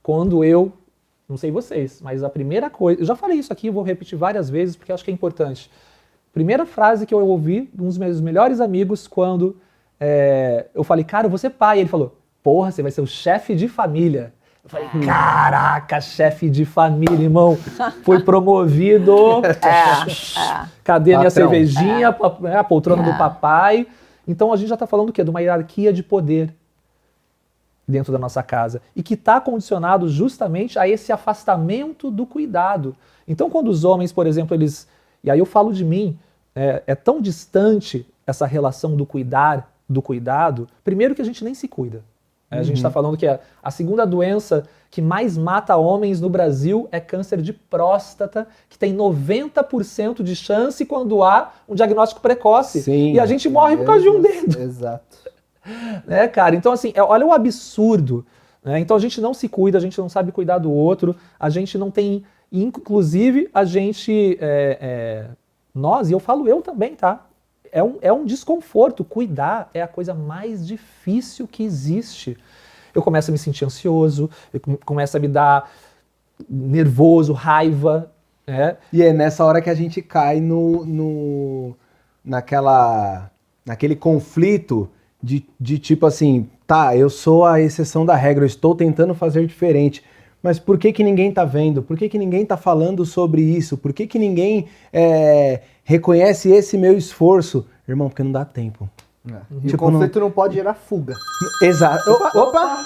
Quando não sei vocês, mas a primeira coisa, eu já falei isso aqui, eu vou repetir várias vezes porque eu acho que é importante. Primeira frase que eu ouvi de um dos meus melhores amigos quando eu falei, cara, eu vou ser pai. Ele falou, porra, você vai ser o chefe de família. Eu falei, caraca, chefe de família, irmão. Foi promovido. Cadê minha cervejinha, a poltrona do papai. Então a gente já está falando do quê? De uma hierarquia de poder dentro da nossa casa. E que está condicionado justamente a esse afastamento do cuidado. Então quando os homens, por exemplo, e aí eu falo de mim, é tão distante essa relação do cuidar, do cuidado, primeiro que a gente nem se cuida. A gente está falando que a segunda doença que mais mata homens no Brasil é câncer de próstata, que tem 90% de chance quando há um diagnóstico precoce. Sim, e a gente morre por causa de um dedo. Exato. Né, cara? Então, assim, olha o absurdo. Né? Então, a gente não se cuida, a gente não sabe cuidar do outro, a gente não tem... Inclusive, a gente... nós, e eu falo eu também, tá? É um desconforto. Cuidar é a coisa mais difícil que existe. Eu começo a me sentir ansioso, começo a me dar nervoso, raiva. E é nessa hora que a gente cai naquele conflito de tipo assim, tá, eu sou a exceção da regra, eu estou tentando fazer diferente. Mas por que ninguém tá vendo? Por que ninguém tá falando sobre isso? Por que ninguém reconhece esse meu esforço? Irmão, porque não dá tempo. E tipo, o conflito não pode gerar fuga. Exato. Opa!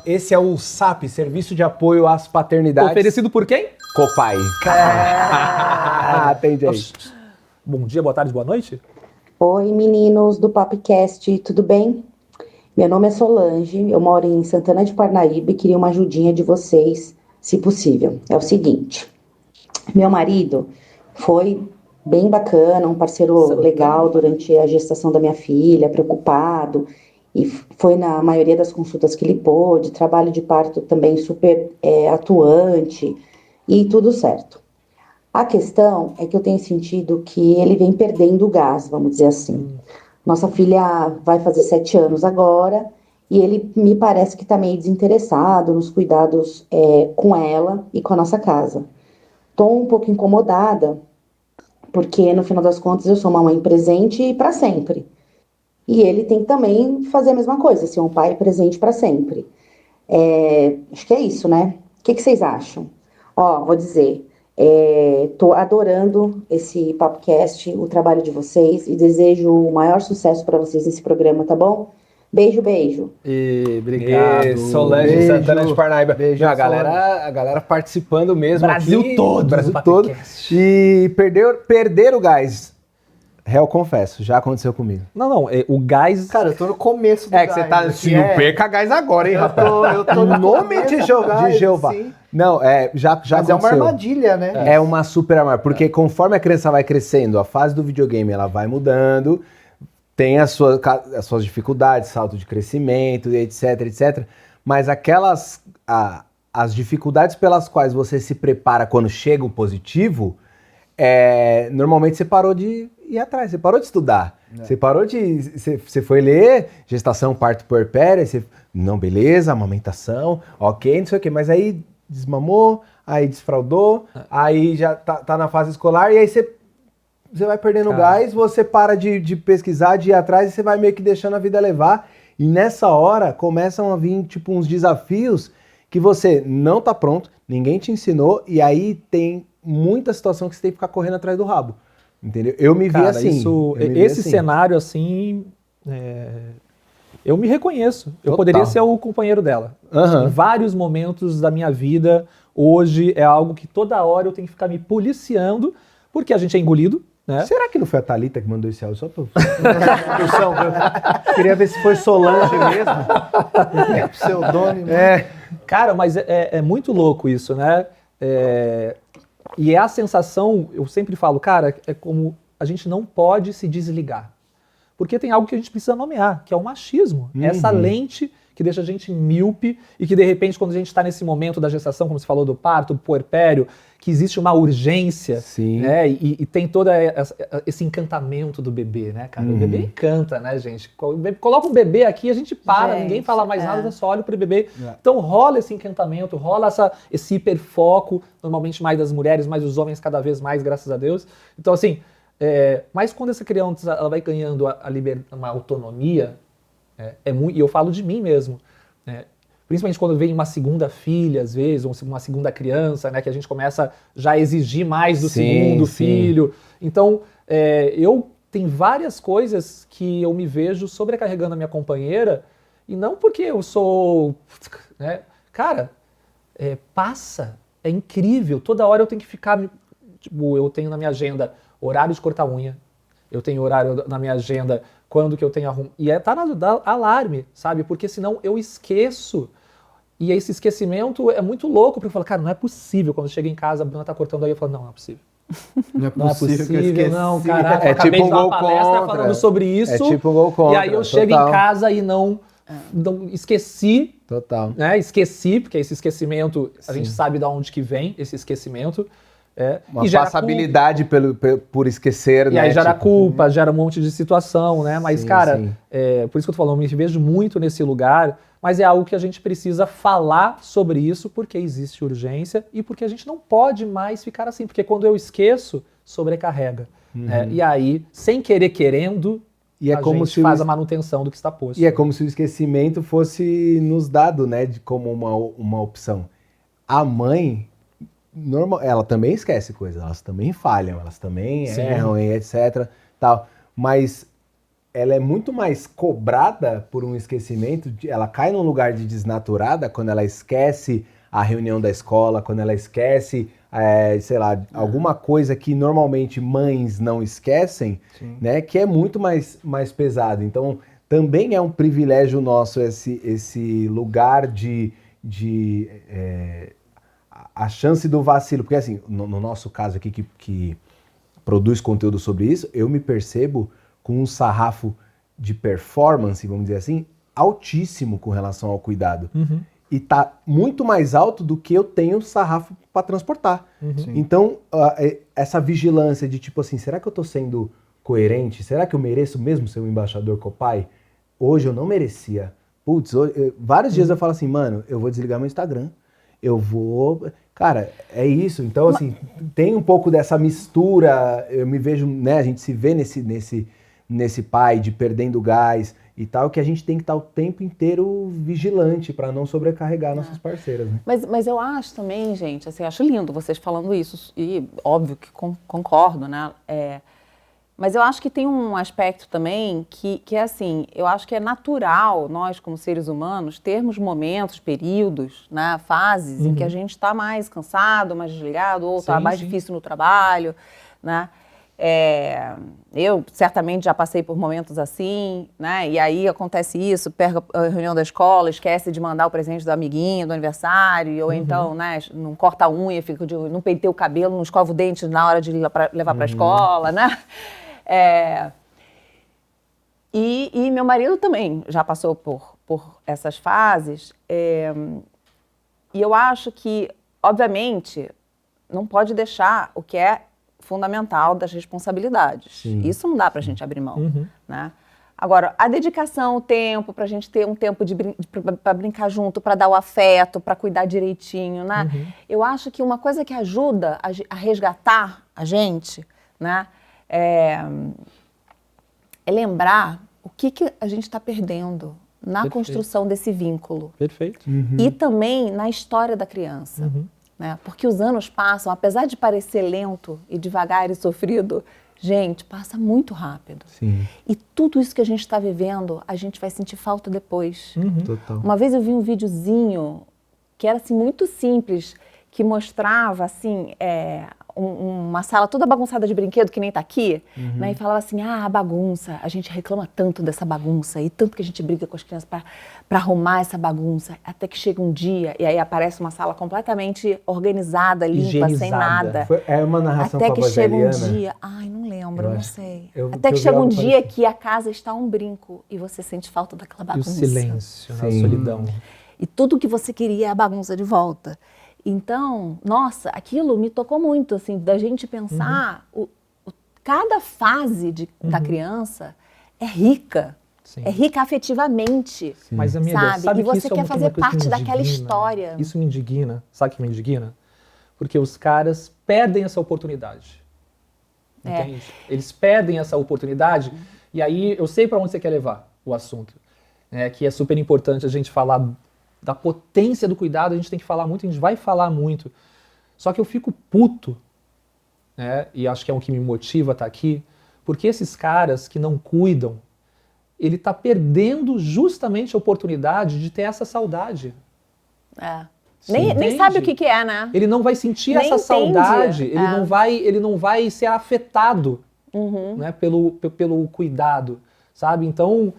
Esse é o SAP, Serviço de Apoio às Paternidades. Oferecido por quem? Copai. Atende aí. Bom dia, boa tarde, boa noite. Oi, meninos do Papcast, tudo bem? Meu nome é Solange, eu moro em Santana de Parnaíba e queria uma ajudinha de vocês, se possível. É o seguinte, meu marido foi bem bacana, um parceiro legal durante a gestação da minha filha, preocupado, e foi na maioria das consultas que ele pôde, trabalho de parto também super atuante, e tudo certo. A questão é que eu tenho sentido que ele vem perdendo o gás, vamos dizer assim. Nossa filha vai fazer 7 anos agora e ele me parece que está meio desinteressado nos cuidados com ela e com a nossa casa. Estou um pouco incomodada porque, no final das contas, eu sou uma mãe presente para sempre. E ele tem que também fazer a mesma coisa, ser um pai presente para sempre. Acho que é isso, né? O que vocês acham? Vou dizer... Tô adorando esse Papcast, o trabalho de vocês e desejo o maior sucesso para vocês nesse programa, tá bom? Beijo, beijo. Obrigado. Solange, beijo. Santana de Parnaíba. Beijo, a galera participando mesmo. Brasil aqui, todo. Brasil todo. E perder o gás. Réu, confesso, já aconteceu comigo. Não, o gás... Cara, eu tô no começo do que você tá... Não perca gás agora, hein, rapaz? Eu tô no nome de Jeová. Sim. Não, já Mas aconteceu. é uma armadilha, né? É uma super armadilha. Porque conforme a criança vai crescendo, a fase do videogame ela vai mudando, tem as suas dificuldades, salto de crescimento, etc, etc. Mas as dificuldades pelas quais você se prepara quando chega o positivo, normalmente você parou de ir atrás, você parou de estudar. Você parou de... Você foi ler gestação, parto, puerpério, você... Não, beleza, amamentação, ok, não sei o quê. Mas aí desmamou, aí desfraudou, aí já tá na fase escolar, e aí você vai perdendo gás, você para de pesquisar, de ir atrás, e você vai meio que deixando a vida levar. E nessa hora começam a vir tipo uns desafios que você não tá pronto, ninguém te ensinou, e aí tem muita situação que você tem que ficar correndo atrás do rabo. Entendeu? Eu me vi assim. Esse cenário, assim, eu me reconheço. Eu poderia ser o companheiro dela. Em vários momentos da minha vida, hoje é algo que toda hora eu tenho que ficar me policiando, porque a gente é engolido, né? Será que não foi a Thalita que mandou esse áudio? Só pra... Queria ver se foi Solange mesmo. Pseudônimo. Cara, mas é muito louco isso, né? E é a sensação, eu sempre falo, cara, é como a gente não pode se desligar. Porque tem algo que a gente precisa nomear, que é o machismo. Essa lente que deixa a gente míope e que, de repente, quando a gente está nesse momento da gestação, como você falou do parto, do puerpério, que existe uma urgência, né? E tem todo esse encantamento do bebê, né, cara? O bebê encanta, né, gente? Coloca um bebê aqui, a gente para, Gente, ninguém fala mais nada, só olha pro bebê. Então rola esse encantamento, rola esse hiperfoco, normalmente mais das mulheres, mais dos homens cada vez mais, graças a Deus. Então, assim, mas quando essa criança ela vai ganhando uma autonomia, e eu falo de mim mesmo, principalmente quando vem uma segunda filha, às vezes, ou uma segunda criança, né, que a gente começa já a exigir mais do segundo filho. Então, eu tenho várias coisas que eu me vejo sobrecarregando a minha companheira, e não porque eu sou... né, cara, passa, é incrível, toda hora eu tenho que ficar... Tipo, eu tenho na minha agenda horário de cortar unha, eu tenho horário na minha agenda quando que eu tenho arrumo. E tá no alarme, sabe? Porque senão eu esqueço. E esse esquecimento é muito louco, porque eu falo, cara, não é possível. Quando eu chego em casa, a Bruna tá cortando aí, eu falo, não é possível. Não é possível, que eu esqueci. Não, caraca, É eu acabei tipo de dar uma um gol palestra contra. falando sobre isso. É tipo um gol contra. E aí eu chego em casa e não esqueci. Total. Né? Esqueci, porque esse esquecimento, a gente sabe de onde que vem esse esquecimento. Uma e gera passabilidade por esquecer, e né? aí gera culpa, gera um monte de situação, né? Mas, cara, por isso que eu tô falando, eu me vejo muito nesse lugar, mas é algo que a gente precisa falar sobre isso, porque existe urgência e porque a gente não pode mais ficar assim, porque quando eu esqueço, sobrecarrega. Né? E aí, sem querer querendo, E a gente faz a manutenção do que está posto. E é como se o esquecimento fosse nos dado, né, como uma opção. A mãe... ela também esquece coisas, elas também falham, elas também erram e etc, tal, mas ela é muito mais cobrada por um esquecimento, ela cai num lugar de desnaturada quando ela esquece a reunião da escola, quando ela esquece, sei lá, alguma coisa que normalmente mães não esquecem, né, que é muito mais pesado. Então, também é um privilégio nosso esse lugar de a chance do vacilo, porque assim, no nosso caso aqui que produz conteúdo sobre isso, eu me percebo com um sarrafo de performance, vamos dizer assim, altíssimo com relação ao cuidado. E tá muito mais alto do que eu tenho sarrafo para transportar. Então, essa vigilância de tipo assim, será que eu tô sendo coerente? Será que eu mereço mesmo ser um embaixador Copai? Hoje eu não merecia. Putz, vários dias eu falo assim, mano, eu vou desligar meu Instagram. Eu vou... Cara, é isso. Então, assim, tem um pouco dessa mistura. Eu me vejo, né? A gente se vê nesse pai de perdendo gás e tal, que a gente tem que estar o tempo inteiro vigilante para não sobrecarregar nossas parceiras, né? Mas eu acho também, gente, assim, eu acho lindo vocês falando isso. E óbvio que concordo, né? Mas eu acho que tem um aspecto também que é assim, eu acho que é natural nós, como seres humanos, termos momentos, períodos, né, fases em que a gente está mais cansado, mais desligado, ou está mais difícil no trabalho, né? Eu certamente já passei por momentos assim, né? E aí acontece isso, pega a reunião da escola, esquece de mandar o presente do amiguinho, do aniversário, ou então, né, não corta a unha, não penteia o cabelo, não escova o dente na hora de levar para a escola, né? E meu marido também já passou por essas fases. E eu acho que, obviamente, não pode deixar o que é fundamental das responsabilidades. Isso não dá pra gente abrir mão, né? Agora, a dedicação, o tempo, pra gente ter um tempo para brincar junto, para dar o afeto, para cuidar direitinho, né? Eu acho que uma coisa que ajuda a resgatar a gente, né? É lembrar o que a gente está perdendo na construção desse vínculo. Perfeito. E também na história da criança. Né? Porque os anos passam, apesar de parecer lento e devagar e sofrido, gente, passa muito rápido. E tudo isso que a gente está vivendo, a gente vai sentir falta depois. Total. Uma vez eu vi um videozinho que era assim, muito simples, que mostrava assim, uma sala toda bagunçada de brinquedo, que nem tá aqui, né? E falava assim, a bagunça, a gente reclama tanto dessa bagunça e tanto que a gente briga com as crianças para arrumar essa bagunça, até que chega um dia e aí aparece uma sala completamente organizada, limpa, sem Higienizada. nada. É uma narração Até com a que voz da chega um Eliana. dia, não lembro, Eu não acho- sei. eu- Até eu que vi chega um algo dia parecido. que a casa está um brinco e você sente falta daquela E o bagunça. silêncio, né? A Sim. solidão. E tudo que você queria é a bagunça de volta. Então, nossa, aquilo me tocou muito, assim, da gente pensar, cada fase da criança é rica. Sim. É rica afetivamente. Mas, amiga, Sabe? sabe E que você isso é quer uma fazer coisa que parte me daquela indigna? história. Isso me indigna. Sabe o que me indigna? Porque os caras perdem essa oportunidade. É. Entende? Eles perdem essa oportunidade e aí eu sei para onde você quer levar o assunto. Que é super importante a gente falar da potência do cuidado, a gente tem que falar muito, a gente vai falar muito. Só que eu fico puto, né? E acho que é o que me motiva a estar aqui, porque esses caras que não cuidam, ele tá perdendo justamente a oportunidade de ter essa saudade. É. Sim. Nem Entende? sabe o que é, né? Ele não vai sentir Nem essa entende. saudade, ele, É. não vai ser afetado, Uhum. né, pelo cuidado, sabe? Então,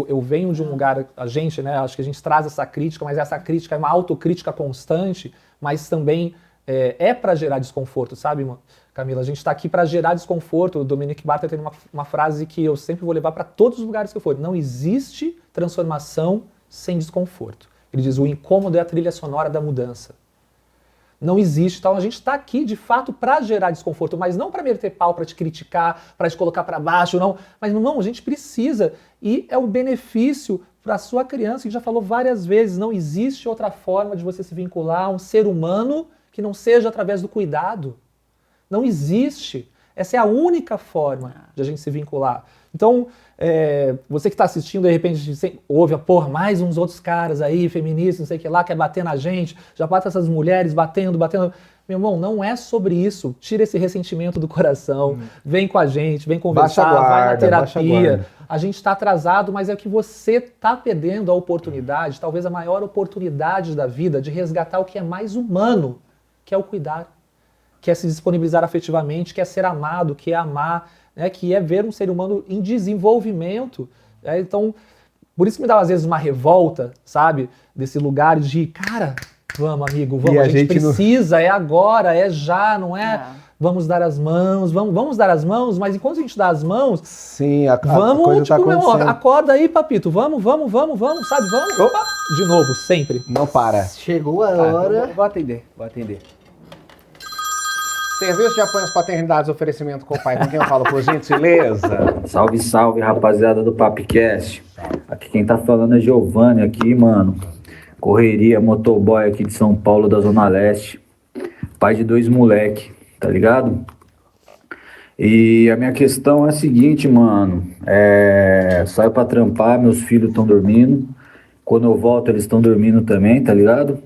eu venho de um lugar, a gente, né, acho que a gente traz essa crítica, mas essa crítica é uma autocrítica constante, mas também é para gerar desconforto, sabe, Camila? A gente está aqui para gerar desconforto. O Dominique Barter tem uma frase que eu sempre vou levar para todos os lugares que eu for. Não existe transformação sem desconforto. Ele diz, o incômodo é a trilha sonora da mudança. Não existe. Então a gente está aqui, de fato, para gerar desconforto, mas não para meter pau, para te criticar, para te colocar para baixo, não. Mas, não, a gente precisa. E é o benefício para a sua criança, que já falou várias vezes, não existe outra forma de você se vincular a um ser humano que não seja através do cuidado. Não existe. Essa é a única forma de a gente se vincular. Então, você que está assistindo, de repente, ouve, mais uns outros caras aí, feministas, não sei o que lá, quer bater na gente, já bate essas mulheres batendo. Meu irmão, não é sobre isso. Tira esse ressentimento do coração, vem com a gente, vem conversar, Baixa a guarda, vai na baixa a terapia. guarda. A gente está atrasado, mas é que você está perdendo a oportunidade, talvez a maior oportunidade da vida, de resgatar o que é mais humano, que é o cuidar, que é se disponibilizar afetivamente, que é ser amado, que é amar, né, que é ver um ser humano em desenvolvimento. Então, por isso me dá às vezes uma revolta, sabe? Desse lugar de, cara, vamos amigo, vamos, E a gente não- precisa, é agora, é já, não é? Vamos dar as mãos, vamos dar as mãos, mas enquanto a gente dá as mãos, Sim, a vamos, coisa tá meu amor, acontecendo. acorda aí, papito, vamos, sabe? Vamos, opa, de novo, sempre. Não para. Chegou a Tá, então hora. vou atender. Serviço de apoio às paternidades, oferecimento com o pai, com quem eu falo, por gentileza. Salve, salve, rapaziada do Papcast. Aqui quem tá falando é Giovanni aqui, mano. Correria, motoboy aqui de São Paulo, da Zona Leste. Pai de 2 moleque, tá ligado? E a minha questão é a seguinte, mano. Saio pra trampar, meus filhos estão dormindo. Quando eu volto, eles estão dormindo também, tá ligado?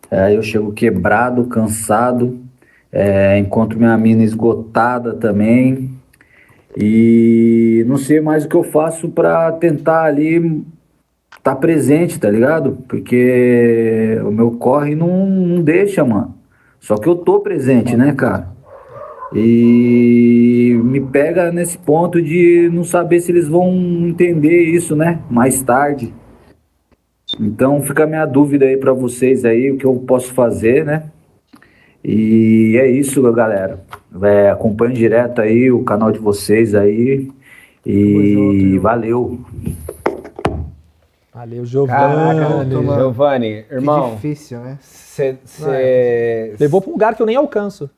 Aí eu chego quebrado, cansado. Encontro minha mina esgotada também. E não sei mais o que eu faço pra tentar ali tá presente, tá ligado? Porque o meu corre não deixa, mano. Só que eu tô presente, né, cara? E me pega nesse ponto de não saber se eles vão entender isso, né? Mais tarde. Então fica a minha dúvida aí pra vocês aí, o que eu posso fazer, né? E é isso, galera. Acompanhe direto aí o canal de vocês aí. E valeu. Valeu, Caraca, Giovanni. Giovanni, irmão, Que difícil, né? você... Levou pra um lugar que eu nem alcanço.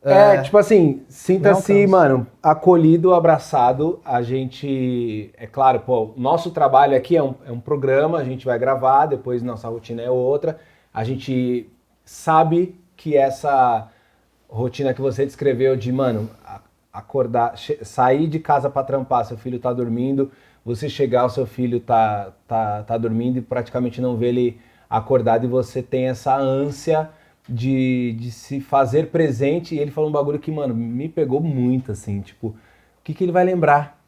Tipo assim, sinta-se, Não alcanço. mano, acolhido, abraçado. A gente, é claro, pô, nosso trabalho aqui é um programa, a gente vai gravar, depois nossa rotina é outra. A gente sabe que essa rotina que você descreveu de, mano, acordar, sair de casa pra trampar, seu filho tá dormindo, você chegar, o seu filho tá dormindo e praticamente não vê ele acordado, e você tem essa ânsia de se fazer presente. E ele falou um bagulho que, mano, me pegou muito, assim, tipo, o que ele vai lembrar,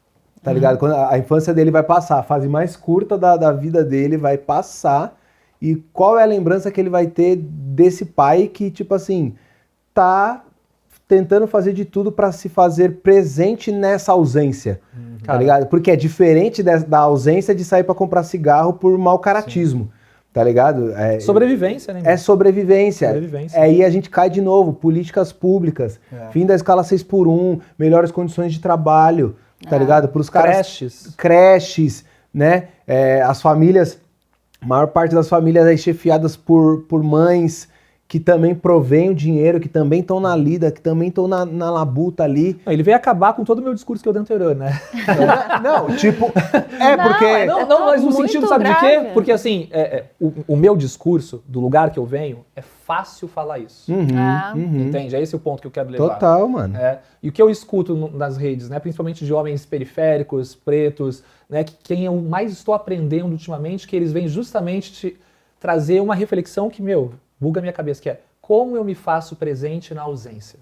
tá ligado? Quando a infância dele vai passar, a fase mais curta da vida dele vai passar, e qual é a lembrança que ele vai ter desse pai que, tipo assim, tá tentando fazer de tudo para se fazer presente nessa ausência, tá ligado? Porque é diferente da ausência de sair para comprar cigarro por mau caratismo, tá ligado? Sobrevivência, né? É sobrevivência. Sobrevivência. Aí a gente cai de novo, políticas públicas, fim da escala 6x1, melhores condições de trabalho, tá ligado? Para os caras... Creches, né? As famílias, a maior parte das famílias aí chefiadas por mães que também provêm o dinheiro, que também estão na lida, que também estão na labuta ali. Ele veio acabar com todo o meu discurso que eu dei anterior, né? Não, tipo... porque... Não, mas no sentido, sabe de grave. quê? Porque assim, o meu discurso, do lugar que eu venho, é fácil falar isso. Entende? É esse o ponto que eu quero levar. Total, mano. E o que eu escuto nas redes, né, principalmente de homens periféricos, pretos, né, que quem eu mais estou aprendendo ultimamente, que eles vêm justamente te trazer uma reflexão que, buga a minha cabeça, que é como eu me faço presente na ausência.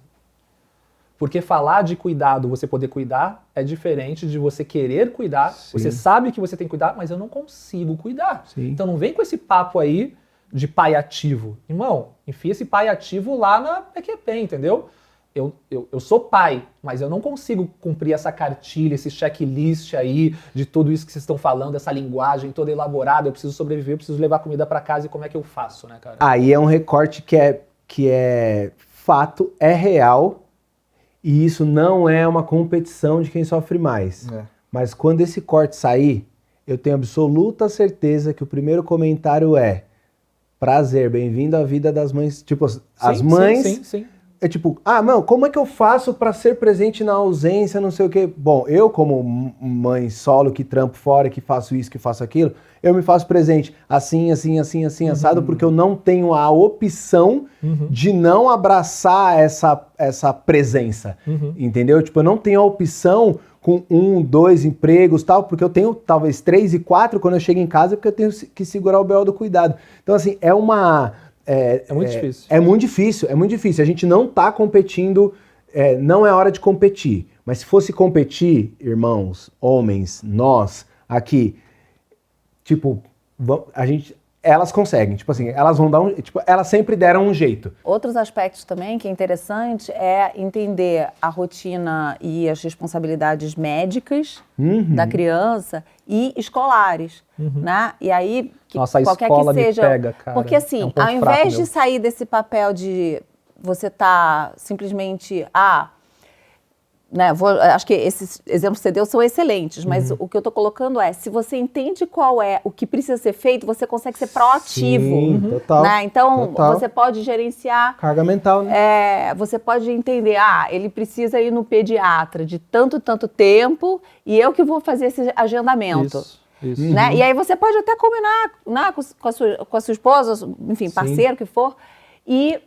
Porque falar de cuidado, você poder cuidar, é diferente de você querer cuidar. Sim. Você sabe que você tem que cuidar, mas eu não consigo cuidar. Sim. Então não vem com esse papo aí de pai ativo. Irmão, enfia esse pai ativo lá na PQP, entendeu? Eu sou pai, mas eu não consigo cumprir essa cartilha, esse checklist aí de tudo isso que vocês estão falando, essa linguagem toda elaborada. Eu preciso sobreviver, eu preciso levar comida pra casa e como é que eu faço, né, cara? Aí é um recorte que é fato, é real, e isso não é uma competição de quem sofre mais. Mas quando esse corte sair, eu tenho absoluta certeza que o primeiro comentário é: prazer, bem-vindo à vida das mães. Tipo, as mães... Sim. É tipo, como é que eu faço pra ser presente na ausência, não sei o quê? Bom, eu como mãe solo, que trampo fora, que faço isso, que faço aquilo, eu me faço presente assim, assado, porque eu não tenho a opção de não abraçar essa presença, entendeu? Tipo, eu não tenho a opção com 1, 2 empregos, tal, porque eu tenho talvez 3 e 4 quando eu chego em casa, porque eu tenho que segurar o BO do cuidado. Então, assim, é muito difícil. É muito difícil. A gente não tá competindo, não é hora de competir. Mas se fosse competir, irmãos, homens, nós, aqui, tipo, elas conseguem, tipo assim, elas vão dar elas sempre deram um jeito. Outros aspectos também que é interessante é entender a rotina e as responsabilidades médicas da criança e escolares, né? E aí, Nossa, a qualquer escola que seja, me pega, cara. porque assim, ponto ao invés fraco de meu. sair desse papel de você tá simplesmente né, acho que esses exemplos que você deu são excelentes, mas o que eu estou colocando é, se você entende qual é o que precisa ser feito, você consegue ser proativo. Sim, total. Né? Então, total. você pode gerenciar... Carga mental, né? Você pode entender, ele precisa ir no pediatra de tanto tempo e eu que vou fazer esse agendamento. Isso. Né? E aí você pode até combinar, né, com a sua esposa, enfim, parceiro que for, e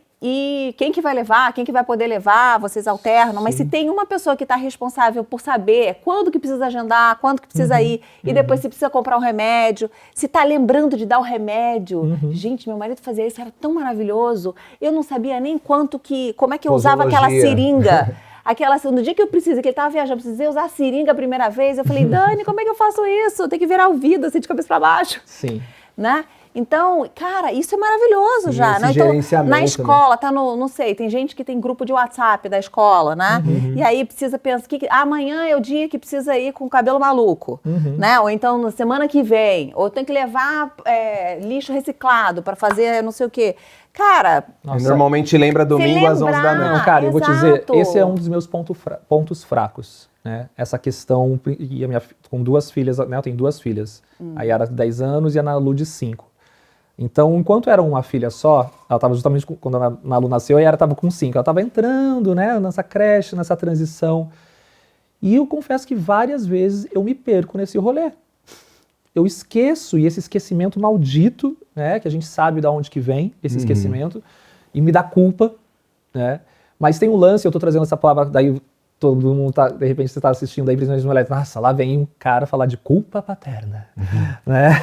quem que vai levar, quem que vai poder levar, vocês alternam. Mas se tem uma pessoa que está responsável por saber quando que precisa agendar, quando que precisa ir, e depois se precisa comprar um remédio, se está lembrando de dar o remédio. Gente, meu marido fazia isso, era tão maravilhoso. Eu não sabia nem como é que eu usava aquela seringa. No dia que eu preciso, que ele estava viajando, precisei usar a seringa a primeira vez. Eu falei, Dani, como é que eu faço isso? Tem que virar o vidro, assim, de cabeça para baixo. Sim. Né? Então, cara, isso é maravilhoso já. Né? Então, na escola, tá não sei, tem gente que tem grupo de WhatsApp da escola, né? E aí precisa pensar, amanhã é o dia que precisa ir com o cabelo maluco, né? Ou então, na semana que vem, ou tem que levar lixo reciclado para fazer não sei o quê. Cara... Normalmente lembra domingo às 11 da noite. Não, cara, eu vou te dizer, esse é um dos meus pontos fracos, né? Essa questão, e com 2 filhas, né? Eu tenho 2 filhas, a Yara de 10 anos e a Ana Lu de 5. Então, enquanto era uma filha só, ela estava justamente quando a Ana Lu nasceu, a Yara estava com 5. Ela estava entrando, né, nessa creche, nessa transição. E eu confesso que várias vezes eu me perco nesse rolê. Eu esqueço, e esse esquecimento maldito, né, que a gente sabe de onde que vem, esse esquecimento, e me dá culpa, né. Mas tem um lance, eu estou trazendo essa palavra, daí todo mundo tá, de repente você está assistindo aí, principalmente mulher, nossa, lá vem um cara falar de culpa paterna, né?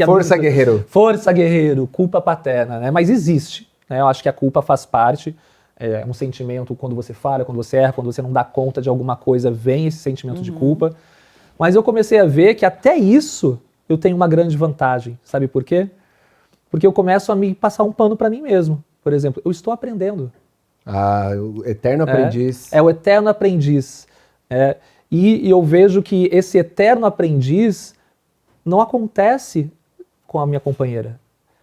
Força guerreiro. Força guerreiro, culpa paterna, né? Mas existe, né? Eu acho que a culpa faz parte, é um sentimento quando você falha, quando você erra, quando você não dá conta de alguma coisa, vem esse sentimento de culpa. Mas eu comecei a ver que até isso eu tenho uma grande vantagem, sabe por quê? Porque eu começo a me passar um pano para mim mesmo. Por exemplo, eu estou aprendendo. O eterno aprendiz. É o eterno aprendiz. E eu vejo que esse eterno aprendiz não acontece com a minha companheira.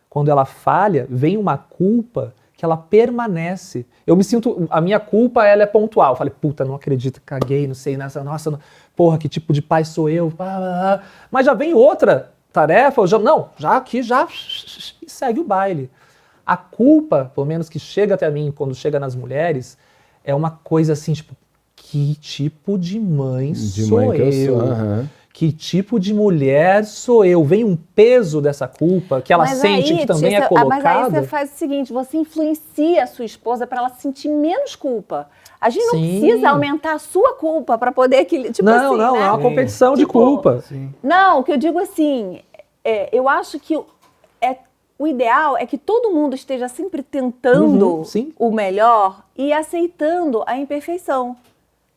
Quando ela falha, vem uma culpa que ela permanece. Eu me sinto... A minha culpa, ela é pontual. Eu falei, puta, não acredito, caguei, não sei, nossa, porra, que tipo de pai sou eu? Mas já vem outra tarefa, e segue o baile. A culpa, pelo menos que chega até mim, quando chega nas mulheres, é uma coisa assim, tipo, que tipo de mãe sou eu? Que tipo de mulher sou eu? Vem um peso dessa culpa que ela sente que também é colocada. Mas aí você faz o seguinte, você influencia a sua esposa para ela sentir menos culpa. A gente não precisa aumentar a sua culpa para poder equilibrar. Tipo não, né? É uma competição de culpa. Não, o que eu digo assim, eu acho que o ideal é que todo mundo esteja sempre tentando o melhor e aceitando a imperfeição.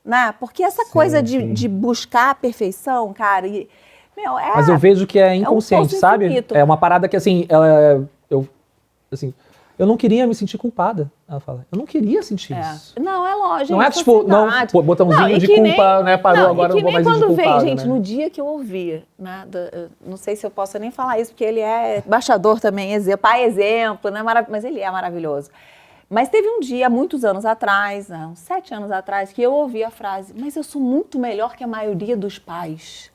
Né? Porque essa coisa de buscar a perfeição, cara... Mas eu vejo que é inconsciente, sabe? Infinito. É uma parada que, assim, eu não queria me sentir culpada, ela fala. Eu não queria sentir isso. Não, é lógico. Não é tipo, botãozinho de culpa, né? Parou, agora não vou mais sentir culpada. Quando veio, gente, no dia que eu ouvi, né? Não sei se eu posso nem falar isso, porque ele é embaixador também, pai exemplo, né? Mas ele é maravilhoso. Mas teve um dia, muitos anos atrás, uns 7 anos atrás, que eu ouvi a frase, mas eu sou muito melhor que a maioria dos pais.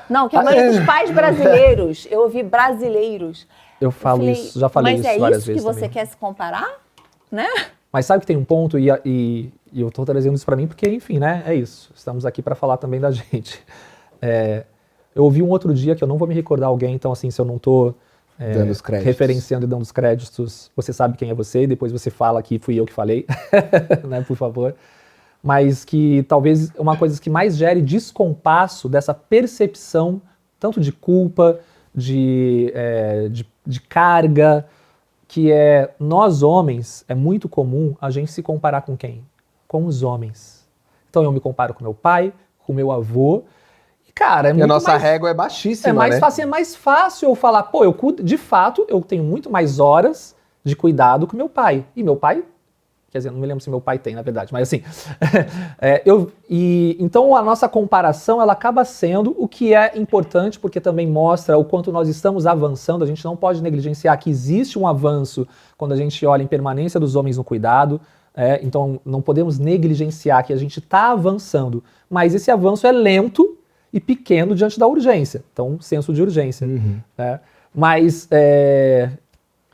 Não, que a maioria dos pais brasileiros. Eu ouvi brasileiros. Eu falei, isso, já falei isso várias vezes. Mas é isso que você também. quer se comparar? Né? Mas sabe que tem um ponto, e eu tô trazendo isso pra mim porque, enfim, né, é isso. Estamos aqui pra falar também da gente. Eu ouvi um outro dia, que eu não vou me recordar alguém, então assim, se eu não tô dando os créditos. Referenciando e dando os créditos, você sabe quem é você, e depois você fala que fui eu que falei, né, por favor. Mas que talvez uma coisa que mais gere descompasso dessa percepção, tanto de culpa, de carga, que nós homens, é muito comum a gente se comparar com quem? Com os homens. Então eu me comparo com meu pai, com meu avô, cara, a nossa régua é baixíssima, é mais fácil eu falar, de fato, eu tenho muito mais horas de cuidado com meu pai. E meu pai, quer dizer, não me lembro se meu pai tem, na verdade, mas assim, então a nossa comparação, ela acaba sendo o que é importante, porque também mostra o quanto nós estamos avançando. A gente não pode negligenciar que existe um avanço quando a gente olha a impermanência dos homens no cuidado, então não podemos negligenciar que a gente está avançando, mas esse avanço é lento e pequeno diante da urgência. Então, senso de urgência. Mas,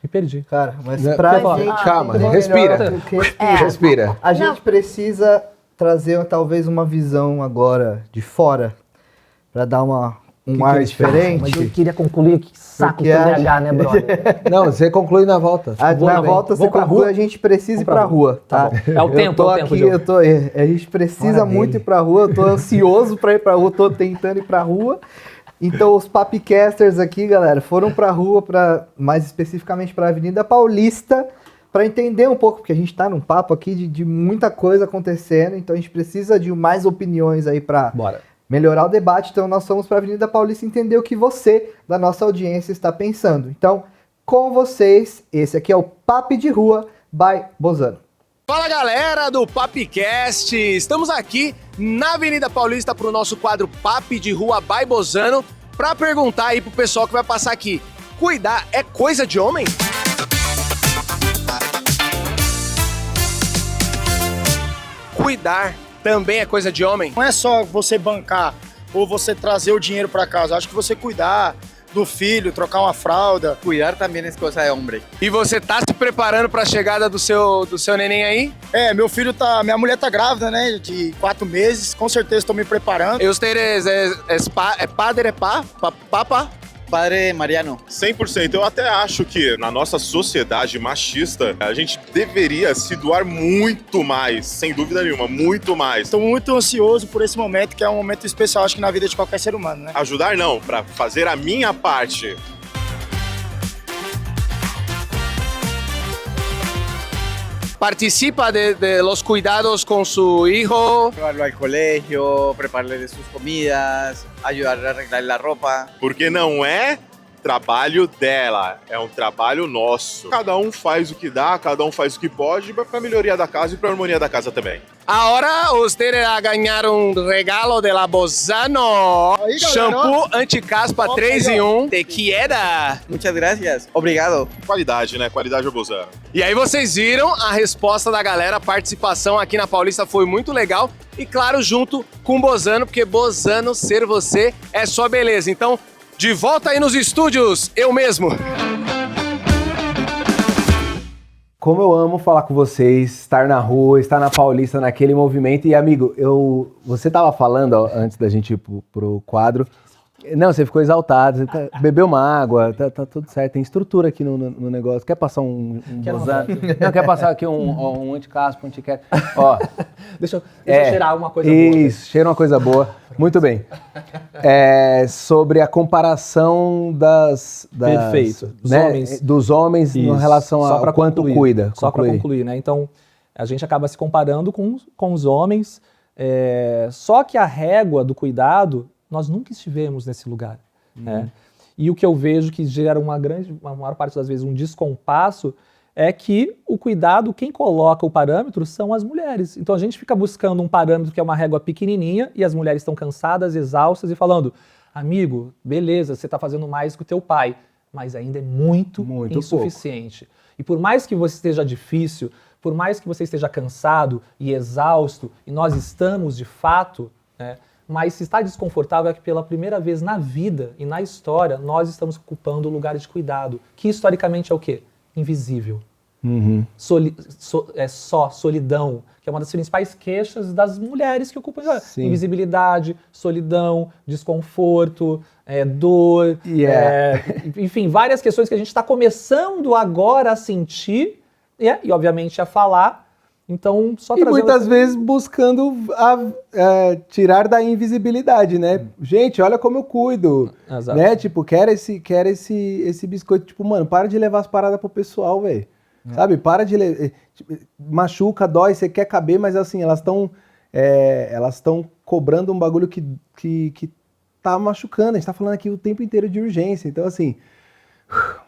me perdi. Cara, mas pra gente... Calma, respira. A gente precisa trazer talvez uma visão agora de fora, pra dar um ar diferente. Mas eu queria concluir, que saco do TDAH, né, brother? Não, você conclui na volta. Na volta você conclui, a gente precisa ir pra rua, tá? É o tempo, a gente precisa muito ir pra rua, eu tô ansioso pra ir pra rua, tô tentando ir pra rua. Então os papicasters aqui, galera, foram pra rua, mais especificamente pra Avenida Paulista, pra entender um pouco, porque a gente tá num papo aqui de muita coisa acontecendo, então a gente precisa de mais opiniões aí pra... Bora. Melhorar o debate, então nós fomos para a Avenida Paulista entender o que você, da nossa audiência, está pensando. Então, com vocês, esse aqui é o Papo de Rua by Bozano. Fala galera do Papicast, estamos aqui na Avenida Paulista para o nosso quadro Papo de Rua by Bozano, para perguntar aí pro pessoal que vai passar aqui, cuidar é coisa de homem? Cuidar também é coisa de homem? Não é só você bancar ou você trazer o dinheiro para casa. Acho que você cuidar do filho, trocar uma fralda. Cuidar também é coisa de homem. E você tá se preparando para a chegada do seu neném aí? Minha mulher tá grávida, né, de 4 meses. Com certeza estou me preparando. E vocês padre, papa? Padre Mariano. 100%. Eu até acho que na nossa sociedade machista, a gente deveria se doar muito mais, sem dúvida nenhuma, muito mais. Estou muito ansioso por esse momento, que é um momento especial, acho que na vida de qualquer ser humano, né? Ajudar não, para fazer a minha parte. Participa de los cuidados con su hijo. Llevarlo al colegio, prepararle sus comidas, ayudar a arreglar la ropa. Porque não é trabalho dela, é um trabalho nosso. Cada um faz o que dá, cada um faz o que pode pra melhoria da casa e pra harmonia da casa também. Ahora ustedes a ganhar un regalo de la Bozano. Shampoo anti-caspa 3 em 1. Te quiera. Muchas gracias. Obrigado. Qualidade, né? Qualidade é Bozano. E aí vocês viram a resposta da galera, a participação aqui na Paulista foi muito legal. E claro, junto com Bozano, porque Bozano ser você é só beleza. Então, de volta aí nos estúdios, eu mesmo. Como eu amo falar com vocês, estar na rua, estar na Paulista, naquele movimento. E, amigo, você tava falando, ó, antes da gente ir pro quadro. Não, você ficou exaltado, você bebeu uma água, tá tudo certo. Tem estrutura aqui no negócio. Quer passar um Bozano? Não, quer passar aqui um anti-caspa, um anti-quer. Ó, Deixa eu cheirar uma coisa boa. Isso, cheira uma coisa boa. Muito bem. Sobre a comparação Perfeito. Dos homens em relação a quanto cuida. Só para concluir, né? Então, a gente acaba se comparando com os homens, só que a régua do cuidado, nós nunca estivemos nesse lugar. Né? E o que eu vejo que gera uma maior parte das vezes um descompasso é que o cuidado, quem coloca o parâmetro são as mulheres. Então a gente fica buscando um parâmetro que é uma régua pequenininha e as mulheres estão cansadas, exaustas e falando, amigo, beleza, você está fazendo mais que o teu pai, mas ainda é muito insuficiente. Pouco. E por mais que você esteja difícil, por mais que você esteja cansado e exausto, e nós estamos de fato, né, mas se está desconfortável é que pela primeira vez na vida e na história nós estamos ocupando o lugar de cuidado, que historicamente é o quê? Invisível. Solidão, que é uma das principais queixas das mulheres que ocupam invisibilidade, solidão, desconforto, dor, enfim, várias questões que a gente está começando agora a sentir e obviamente a falar. Então, só e muitas vezes buscando tirar da invisibilidade, né? Gente, olha como eu cuido. Exato. Né? Tipo, quero esse biscoito. Tipo, mano, para de levar as paradas pro pessoal, velho. Sabe? Para de machuca, dói, você quer caber, mas assim, elas estão cobrando um bagulho que tá machucando. A gente tá falando aqui o tempo inteiro de urgência. Então, assim,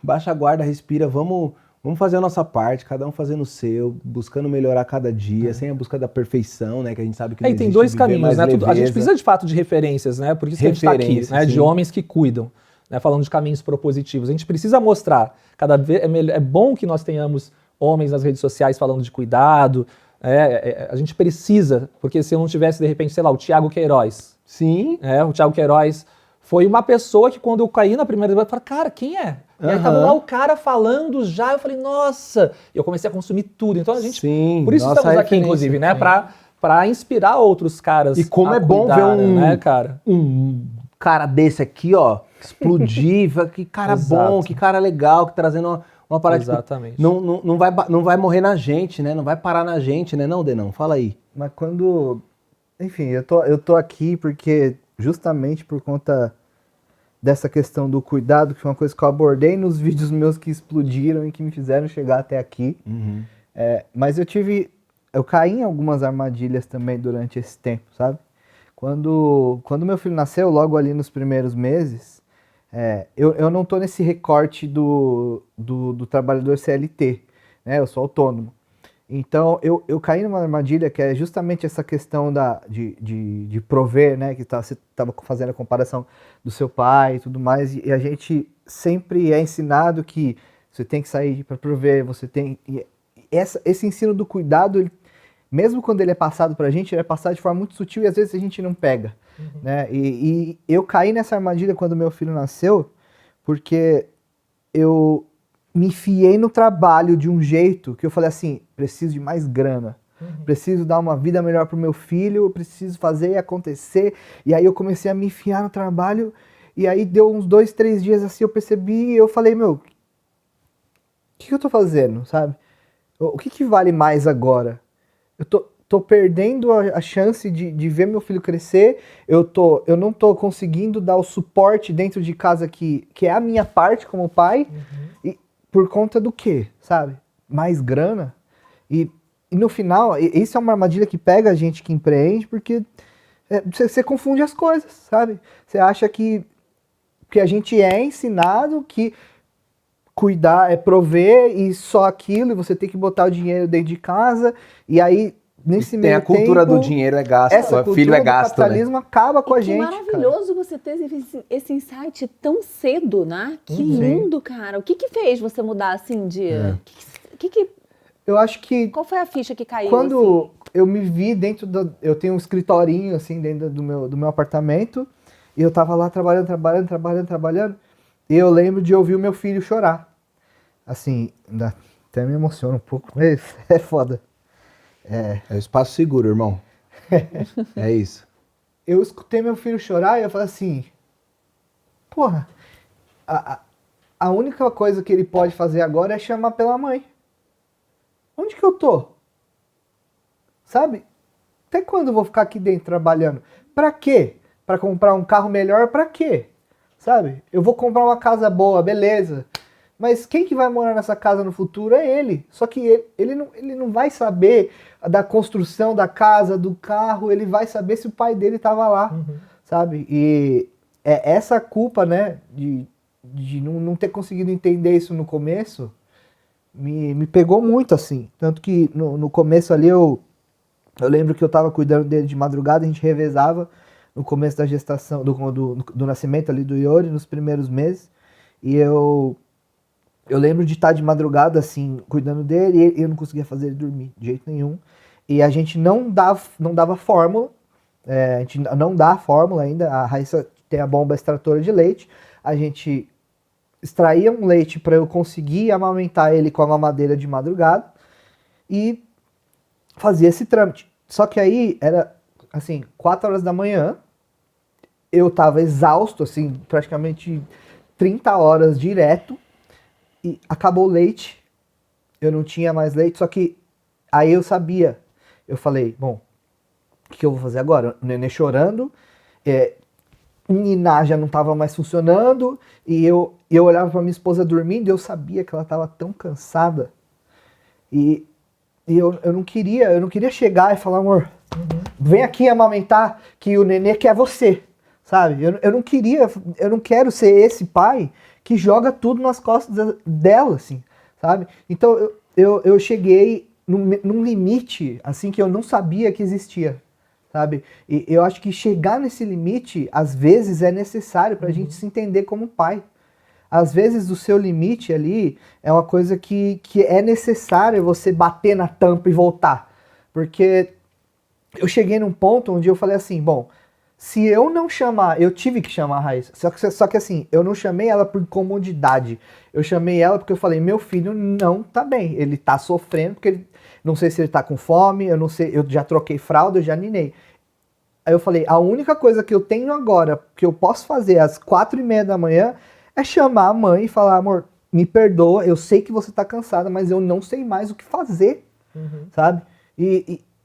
baixa a guarda, respira, vamos fazer a nossa parte, cada um fazendo o seu, buscando melhorar cada dia, sem a busca da perfeição, né? Que a gente sabe que não existe, tem dois caminhos, né? Leveza. A gente precisa de fato de referências, né? Por isso que a gente está aqui, né? De homens que cuidam, né? Falando de caminhos propositivos. A gente precisa mostrar, cada vez é bom que nós tenhamos homens nas redes sociais falando de cuidado. A gente precisa, porque se eu não tivesse, de repente, sei lá, o Thiago Queiroz. Sim. O Thiago Queiroz foi uma pessoa que quando eu caí na primeira vez, eu falei, cara, quem é? E aí tava lá o cara falando já, eu falei, nossa! E eu comecei a consumir tudo. Então a gente, por isso estamos aqui, inclusive, né? Pra inspirar outros caras. E como é bom ver um cara desse aqui, ó, explodir, que cara bom, que cara legal, que trazendo uma parada. Exatamente. Tipo, não vai morrer na gente, né? Não vai parar na gente, né? Não, Denão? Fala aí. Mas quando... Enfim, eu tô aqui porque justamente por conta dessa questão do cuidado, que foi uma coisa que eu abordei nos vídeos meus que explodiram e que me fizeram chegar até aqui. Mas eu caí em algumas armadilhas também durante esse tempo, sabe? Quando meu filho nasceu, logo ali nos primeiros meses, eu não tô nesse recorte do trabalhador CLT, né? Eu sou autônomo. Então, eu caí numa armadilha que é justamente essa questão de prover, né? Que você estava fazendo a comparação do seu pai e tudo mais. E a gente sempre é ensinado que você tem que sair para prover, você tem... Esse ensino do cuidado, mesmo quando ele é passado pra gente, ele é passado de forma muito sutil e às vezes a gente não pega. Né? E eu caí nessa armadilha quando meu filho nasceu, porque eu me enfiei no trabalho de um jeito que eu falei assim, preciso de mais grana, preciso dar uma vida melhor pro meu filho, eu preciso fazer acontecer. E aí eu comecei a me enfiar no trabalho, e aí deu uns 2, 3 dias assim, eu percebi, e eu falei, o que eu tô fazendo, sabe? O que vale mais agora? Eu tô perdendo a chance de ver meu filho crescer, eu não tô conseguindo dar o suporte dentro de casa que é a minha parte como pai, e por conta do quê, sabe? Mais grana. E no final, isso é uma armadilha que pega a gente que empreende, porque você confunde as coisas, sabe? Você acha que Porque a gente é ensinado que cuidar é prover e só aquilo, e você tem que botar o dinheiro dentro de casa, e aí nesse Tem meio a cultura tempo, do dinheiro é gasto, essa cultura filho é do gasto, né? capitalismo acaba com a Que gente, maravilhoso você ter esse insight tão cedo, né? Que Sim. lindo, cara. O que fez você mudar assim de... Eu acho que Qual foi a ficha que caiu? quando assim? eu me vi dentro eu tenho um escritorinho assim dentro do meu apartamento, e eu tava lá trabalhando, e eu lembro de ouvir o meu filho chorar. Assim, até me emociona um pouco, mas é foda. É o espaço seguro, irmão. É isso. Eu escutei meu filho chorar e eu falei assim, porra, a única coisa que ele pode fazer agora é chamar pela mãe. Onde que eu tô? Sabe? Até quando eu vou ficar aqui dentro trabalhando? Pra quê? Pra comprar um carro melhor? Pra quê? Sabe? Eu vou comprar uma casa boa, beleza. Mas quem que vai morar nessa casa no futuro é ele. Só que ele não vai saber da construção da casa, do carro, ele vai saber se o pai dele estava lá, sabe? E é essa culpa, né, de não ter conseguido entender isso no começo, me pegou muito, assim. Tanto que no começo ali eu lembro que eu estava cuidando dele de madrugada, a gente revezava no começo da gestação, do nascimento ali do Iori, nos primeiros meses, e eu lembro de estar de madrugada, assim, cuidando dele, e eu não conseguia fazer ele dormir de jeito nenhum. E a gente não dava fórmula, a gente não dá a fórmula ainda, a Raíssa tem a bomba extratora de leite, a gente extraía um leite para eu conseguir amamentar ele com a mamadeira de madrugada, e fazia esse trâmite. Só que aí era, assim, 4 horas da manhã, eu tava exausto, assim, praticamente 30 horas direto, e acabou o leite, eu não tinha mais leite, só que aí eu sabia, eu falei, bom, o que eu vou fazer agora? O nenê chorando, ninar já não estava mais funcionando, e eu olhava para minha esposa dormindo, e eu sabia que ela estava tão cansada, e eu não queria chegar e falar, amor, vem aqui amamentar, que o nenê quer você, sabe? Eu não quero ser esse pai que joga tudo nas costas dela, assim, sabe? Então eu cheguei num limite, assim, que eu não sabia que existia, sabe? E eu acho que chegar nesse limite, às vezes, é necessário pra gente se entender como pai. Às vezes o seu limite ali é uma coisa que é necessário você bater na tampa e voltar. Porque eu cheguei num ponto onde eu falei assim, bom, se eu não chamar, eu tive que chamar a Raíssa, só que assim, eu não chamei ela por comodidade, eu chamei ela porque eu falei, meu filho não tá bem, ele tá sofrendo, porque ele, não sei se ele tá com fome, eu não sei, eu já troquei fralda, eu já ninei. Aí eu falei, a única coisa que eu tenho agora, que eu posso fazer às 4:30 da manhã, é chamar a mãe e falar, amor, me perdoa, eu sei que você tá cansada, mas eu não sei mais o que fazer, sabe?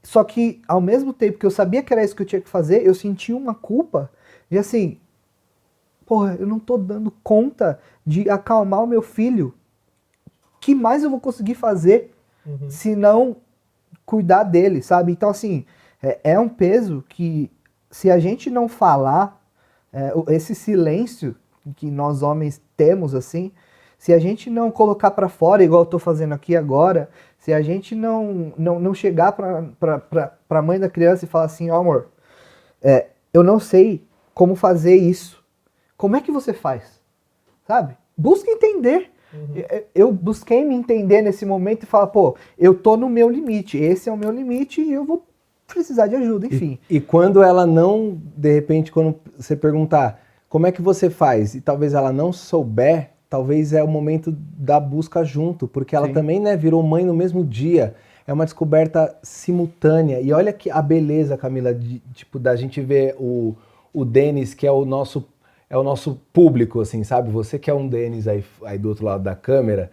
Só que, ao mesmo tempo que eu sabia que era isso que eu tinha que fazer, eu senti uma culpa de assim, porra, eu não tô dando conta de acalmar o meu filho. O que mais eu vou conseguir fazer se não cuidar dele, sabe? Então, assim, é um peso que, se a gente não falar, esse silêncio que nós homens temos, assim, se a gente não colocar pra fora, igual eu tô fazendo aqui agora, se a gente não chegar pra mãe da criança e falar assim, ó, amor, eu não sei como fazer isso. Como é que você faz? Sabe? Busca entender. Eu busquei me entender nesse momento e falar, pô, eu tô no meu limite, esse é o meu limite e eu vou precisar de ajuda, enfim. E quando ela não, de repente, quando você perguntar como é que você faz e talvez ela não souber, talvez é o momento da busca junto, porque ela também, né, virou mãe no mesmo dia. É uma descoberta simultânea. E olha que a beleza, Camila, tipo, da gente ver o Denis, que é o nosso público, assim, sabe? Você que é um Denis aí do outro lado da câmera.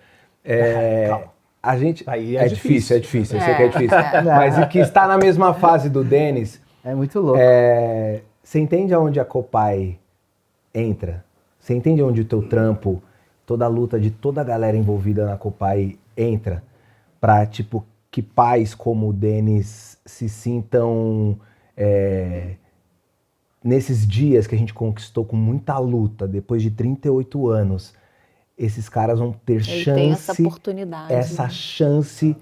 A gente... Aí é difícil, eu sei que é difícil. Mas o que está na mesma fase do Denis... É muito louco. Você entende aonde a Copai entra? Você entende onde o teu trampo, toda a luta de toda a galera envolvida na Copai entra? Pra, tipo, que pais como o Denis se sintam nesses dias que a gente conquistou com muita luta, depois de 38 anos, esses caras vão ter Ele tem essa chance, oportunidade. essa chance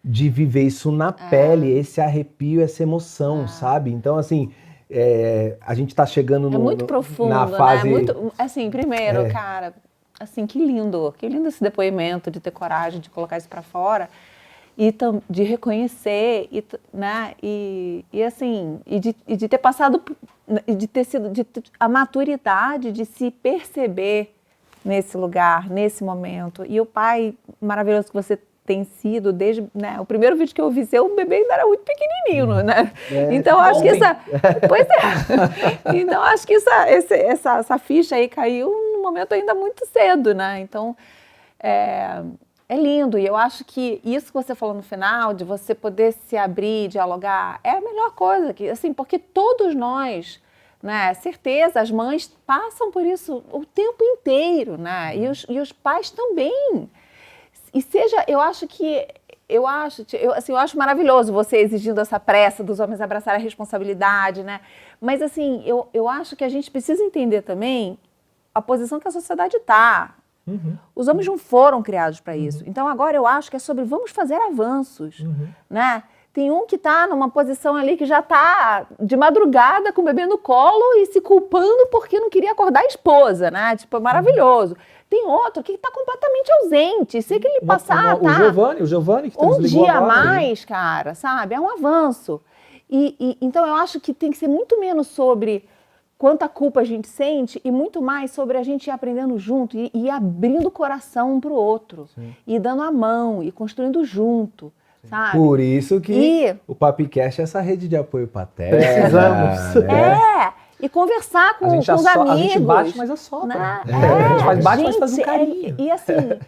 de viver isso na pele, esse arrepio, essa emoção, sabe? Então, assim, a gente tá chegando muito profundo, na fase... né? Muito, assim, primeiro, cara, assim, que lindo esse depoimento de ter coragem de colocar isso pra fora e de reconhecer, né? E assim, de ter passado, de ter sido, a maturidade de se perceber nesse lugar, nesse momento. E o pai maravilhoso que você tem sido desde, né, o primeiro vídeo que eu vi seu, o bebê ainda era muito pequenininho, né? Então acho que então acho que essa ficha aí caiu num momento ainda muito cedo, né? Então é lindo, e eu acho que isso que você falou no final, de você poder se abrir, dialogar, é a melhor coisa, assim, porque todos nós, né, certeza, as mães passam por isso o tempo inteiro, né? E os pais também. E eu acho maravilhoso você exigindo essa pressa dos homens abraçarem a responsabilidade, né? Mas assim, eu acho que a gente precisa entender também a posição que a sociedade está. Os homens não foram criados para isso. Então agora eu acho que é sobre vamos fazer avanços, né? Tem um que está numa posição ali que já está de madrugada com o bebê no colo e se culpando porque não queria acordar a esposa, né? Tipo, é maravilhoso. Tem outro que está completamente ausente. Se ele passar, O Giovanni que tá um dia a agora, mais, cara, sabe? É um avanço. Então eu acho que tem que ser muito menos sobre quanta culpa a gente sente e muito mais sobre a gente ir aprendendo junto e abrindo o coração um para o outro. Sim. E dando a mão e construindo junto. Sabe? Por isso que o Papicast é essa rede de apoio paterno. Precisamos. Né? E conversar com os amigos. A gente bate, mas assopra. Né? A gente bate, mas faz um carinho. E assim,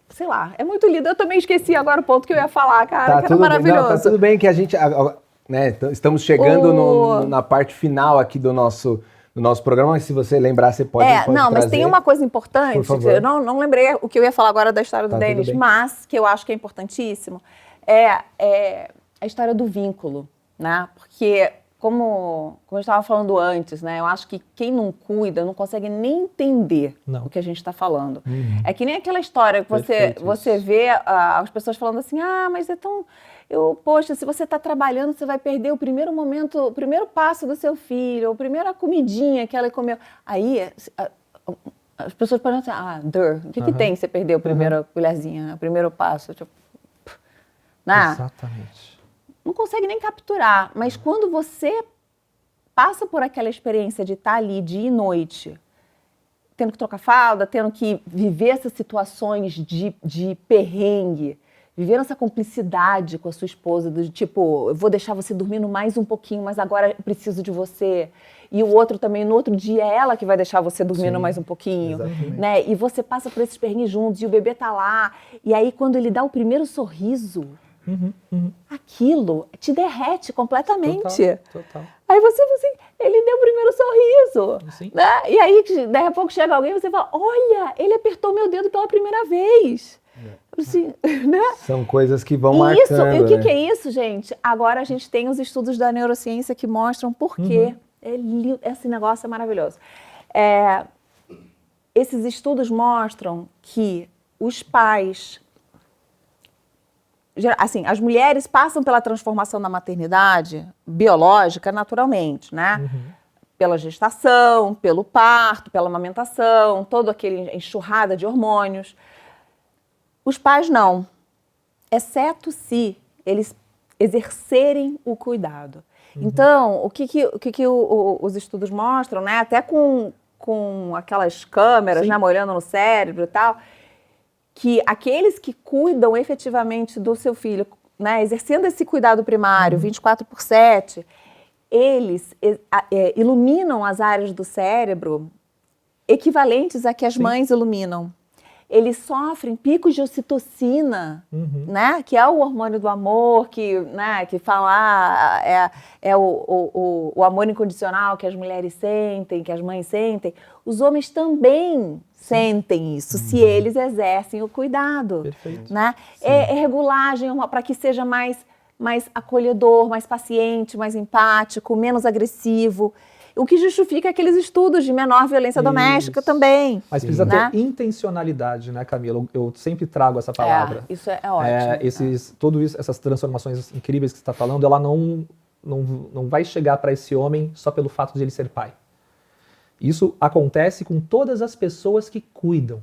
sei lá, é muito lindo. Eu também esqueci agora o ponto que eu ia falar, cara, que era maravilhoso. Tá tudo bem que a gente, né, estamos chegando na parte final aqui do nosso programa, mas se você lembrar, você pode não, mas trazer. tem uma coisa importante, eu não lembrei o que eu ia falar agora da história do Denis, mas que eu acho que é importantíssimo, é a história do vínculo, né? Porque, como eu estava falando antes, né? Eu acho que quem não cuida não consegue nem entender o que a gente está falando. É que nem aquela história que você vê as pessoas falando assim, mas é tão... Poxa, se você está trabalhando, você vai perder o primeiro momento, o primeiro passo do seu filho, a primeira comidinha que ela comeu. Aí, as pessoas podem pensar, o que tem você perder a primeira colherzinha, o primeiro passo? Tipo, né? Exatamente. Não consegue nem capturar, mas quando você passa por aquela experiência de estar ali dia e noite, tendo que trocar fralda, tendo que viver essas situações de perrengue, viver essa cumplicidade com a sua esposa, do tipo, eu vou deixar você dormindo mais um pouquinho, mas agora eu preciso de você. E o outro também, no outro dia, é ela que vai deixar você dormindo mais um pouquinho. Né? E você passa por esses perrengues juntos, e o bebê tá lá. E aí, quando ele dá o primeiro sorriso, aquilo te derrete completamente. Total. Aí você assim, ele deu o primeiro sorriso. Né? E aí, daí a pouco chega alguém e você fala, olha, ele apertou meu dedo pela primeira vez. Assim, né? São coisas que vão marcando. E o que é isso, gente? Agora a gente tem os estudos da neurociência que mostram por quê. Esse negócio é maravilhoso. Esses estudos mostram que os pais... Assim, as mulheres passam pela transformação da maternidade biológica naturalmente, né? Pela gestação, pelo parto, pela amamentação, toda aquela enxurrada de hormônios. Os pais não, exceto se eles exercerem o cuidado. Então, o que os estudos mostram, né? Até com aquelas câmeras, né, olhando no cérebro e tal, que aqueles que cuidam efetivamente do seu filho, né, exercendo esse cuidado primário 24/7, eles iluminam as áreas do cérebro equivalentes a que as mães iluminam. Eles sofrem picos de ocitocina, né? Que é o hormônio do amor, que fala o amor incondicional que as mulheres sentem, que as mães sentem. Os homens também sentem isso, se eles exercem o cuidado. Perfeito. Né? É regulagem para que seja mais mais acolhedor, mais paciente, mais empático, menos agressivo. O que justifica aqueles estudos de menor violência doméstica também. Mas precisa ter intencionalidade, né, Camila? Eu sempre trago essa palavra. Isso é ótimo. Essas transformações incríveis que você está falando, ela não vai chegar para esse homem só pelo fato de ele ser pai. Isso acontece com todas as pessoas que cuidam,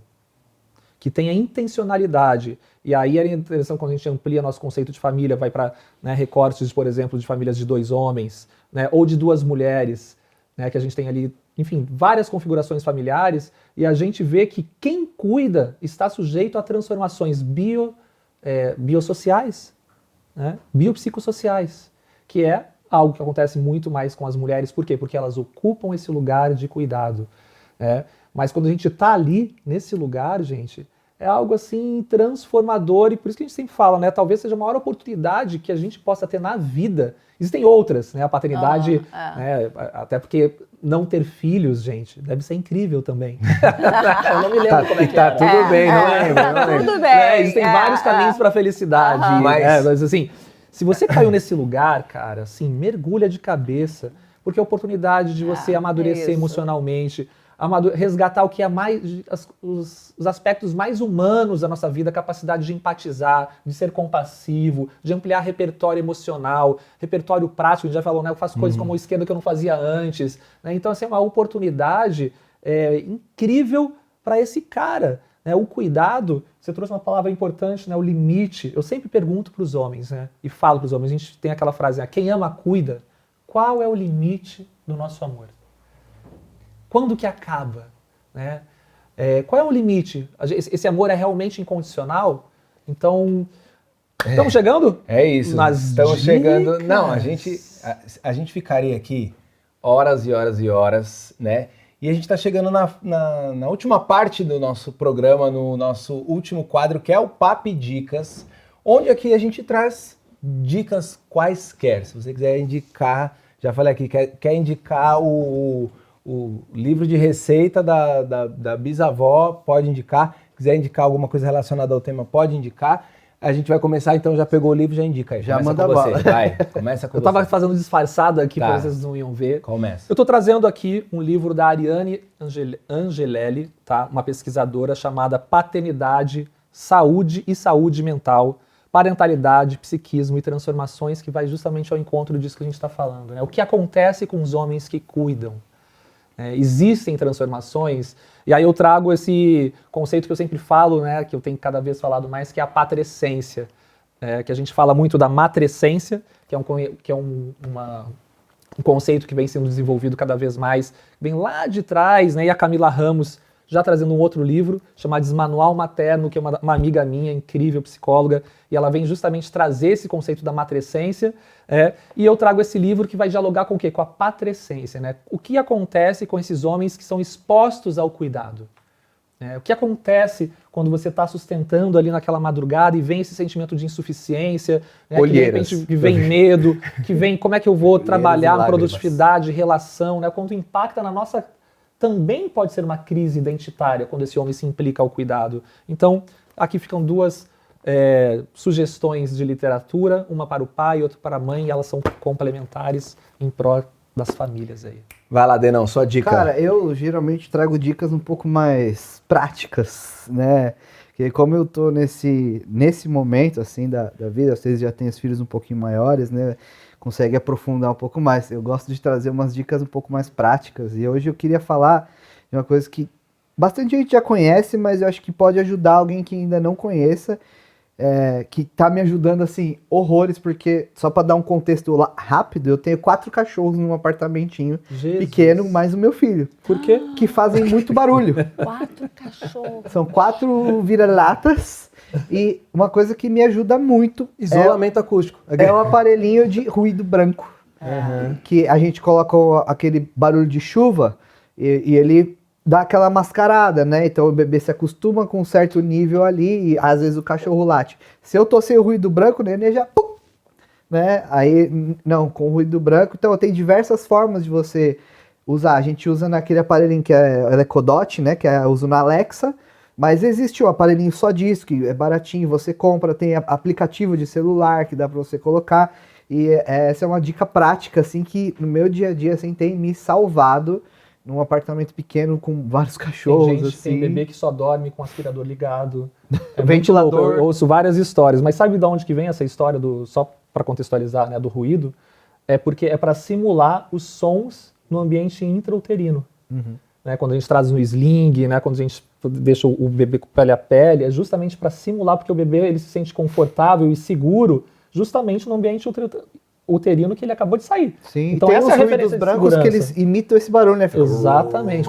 que têm a intencionalidade. E aí é interessante quando a gente amplia nosso conceito de família, vai para, né, recortes, por exemplo, de famílias de 2 homens, né, ou de 2 mulheres, né, que a gente tem ali, enfim, várias configurações familiares, e a gente vê que quem cuida está sujeito a transformações biossociais, né, biopsicossociais, que é algo que acontece muito mais com as mulheres. Por quê? Porque elas ocupam esse lugar de cuidado, né? Mas quando a gente está ali, nesse lugar, gente, é algo assim transformador, e por isso que a gente sempre fala, né? Talvez seja a maior oportunidade que a gente possa ter na vida. Existem outras, né? A paternidade, né? Até porque não ter filhos, gente, deve ser incrível também. Eu não me lembro como é que tá era. Tudo bem, não lembro. Tudo bem. Existem vários caminhos para a felicidade. Mas assim, se você caiu nesse lugar, cara, assim, mergulha de cabeça, porque é a oportunidade de você amadurecer emocionalmente, resgatar o que é mais, os aspectos mais humanos da nossa vida, a capacidade de empatizar, de ser compassivo, de ampliar repertório emocional, repertório prático. A gente já falou, né? Eu faço coisas como esquerda que eu não fazia antes, né? Então, assim, é uma oportunidade incrível para esse cara, né? O cuidado, você trouxe uma palavra importante, né? O limite. Eu sempre pergunto para os homens, né? E falo para os homens, a gente tem aquela frase, né? Quem ama, cuida. Qual é o limite do nosso amor? Quando que acaba? Né? Qual é o limite? Esse amor é realmente incondicional? Então, estamos chegando? É isso, estamos chegando. Não, a gente ficaria aqui horas e horas e horas, né? E a gente está chegando na última parte do nosso programa, no nosso último quadro, que é o Papi Dicas, onde aqui a gente traz dicas quaisquer. Se você quiser indicar, já falei aqui, quer indicar o livro de receita da bisavó, pode indicar. Quiser indicar alguma coisa relacionada ao tema, pode indicar. A gente vai começar, então já pegou o livro, já indica aí. Já começa manda com você. bola. Vai, começa com Eu tava fazendo disfarçado aqui, para vocês não iam ver. Começa. Eu tô trazendo aqui um livro da Ariane Angelelli, tá? Uma pesquisadora chamada Paternidade, Saúde e Saúde Mental, Parentalidade, Psiquismo e Transformações, que vai justamente ao encontro disso que a gente está falando, né? O que acontece com os homens que cuidam? Existem transformações, e aí eu trago esse conceito que eu sempre falo, né, que eu tenho cada vez falado mais, que é a patrescência, que a gente fala muito da matrescência, que é um conceito que vem sendo desenvolvido cada vez mais, vem lá de trás, né, e a Camila Ramos já trazendo um outro livro, chamado Desmanual Materno, que é uma amiga minha, incrível psicóloga, e ela vem justamente trazer esse conceito da matrescência, e eu trago esse livro que vai dialogar com o quê? Com a patrescência, né? O que acontece com esses homens que são expostos ao cuidado? O que acontece quando você está sustentando ali naquela madrugada e vem esse sentimento de insuficiência, né? Que de repente que vem medo, que vem como é que eu vou trabalhar na produtividade, relação, né? Quanto impacta na nossa... Também pode ser uma crise identitária quando esse homem se implica ao cuidado. Então, aqui ficam 2 sugestões de literatura, uma para o pai e outra para a mãe, e elas são complementares em prol das famílias aí. Vai lá, Denão, sua dica. Cara, eu geralmente trago dicas um pouco mais práticas, né? Porque como eu tô nesse momento, assim, da vida, vocês já têm os filhos um pouquinho maiores, né? Consegue aprofundar um pouco mais. Eu gosto de trazer umas dicas um pouco mais práticas. E hoje eu queria falar de uma coisa que bastante gente já conhece, mas eu acho que pode ajudar alguém que ainda não conheça, que tá me ajudando, assim, horrores, porque, só para dar um contexto rápido, eu tenho 4 cachorros num apartamentinho pequeno, mais o meu filho. Por quê? Que fazem muito barulho. 4 cachorros. São 4 vira-latas. E uma coisa que me ajuda muito isolamento acústico. É o aparelhinho de ruído branco. Que a gente coloca aquele barulho de chuva e ele dá aquela mascarada, né? Então o bebê se acostuma com um certo nível ali e às vezes o cachorro late. Se eu tô sem o ruído branco, o neném já... Pum, né? Aí, não, com o ruído branco. Então tem diversas formas de você usar. A gente usa naquele aparelhinho que é o Echo Dot, né? Que eu uso na Alexa. Mas existe o aparelhinho só disso, que é baratinho, você compra, tem aplicativo de celular que dá pra você colocar. E essa é uma dica prática, assim, que no meu dia a dia, assim, tem me salvado num apartamento pequeno com vários cachorros, Tem gente, assim. tem bebê que só dorme com o aspirador ligado. É Ventilador. muito louco. Eu ouço várias histórias, mas sabe de onde que vem essa história, só para contextualizar, né, do ruído? É porque é para simular os sons no ambiente intrauterino. Né, quando a gente traz um sling, né, quando a gente deixa o bebê com pele a pele, é justamente para simular, porque o bebê ele se sente confortável e seguro justamente no ambiente uterino que ele acabou de sair. Sim, então tem essa os é a ruídos referência de brancos que segurança. eles imitam esse barulho, né? Exatamente.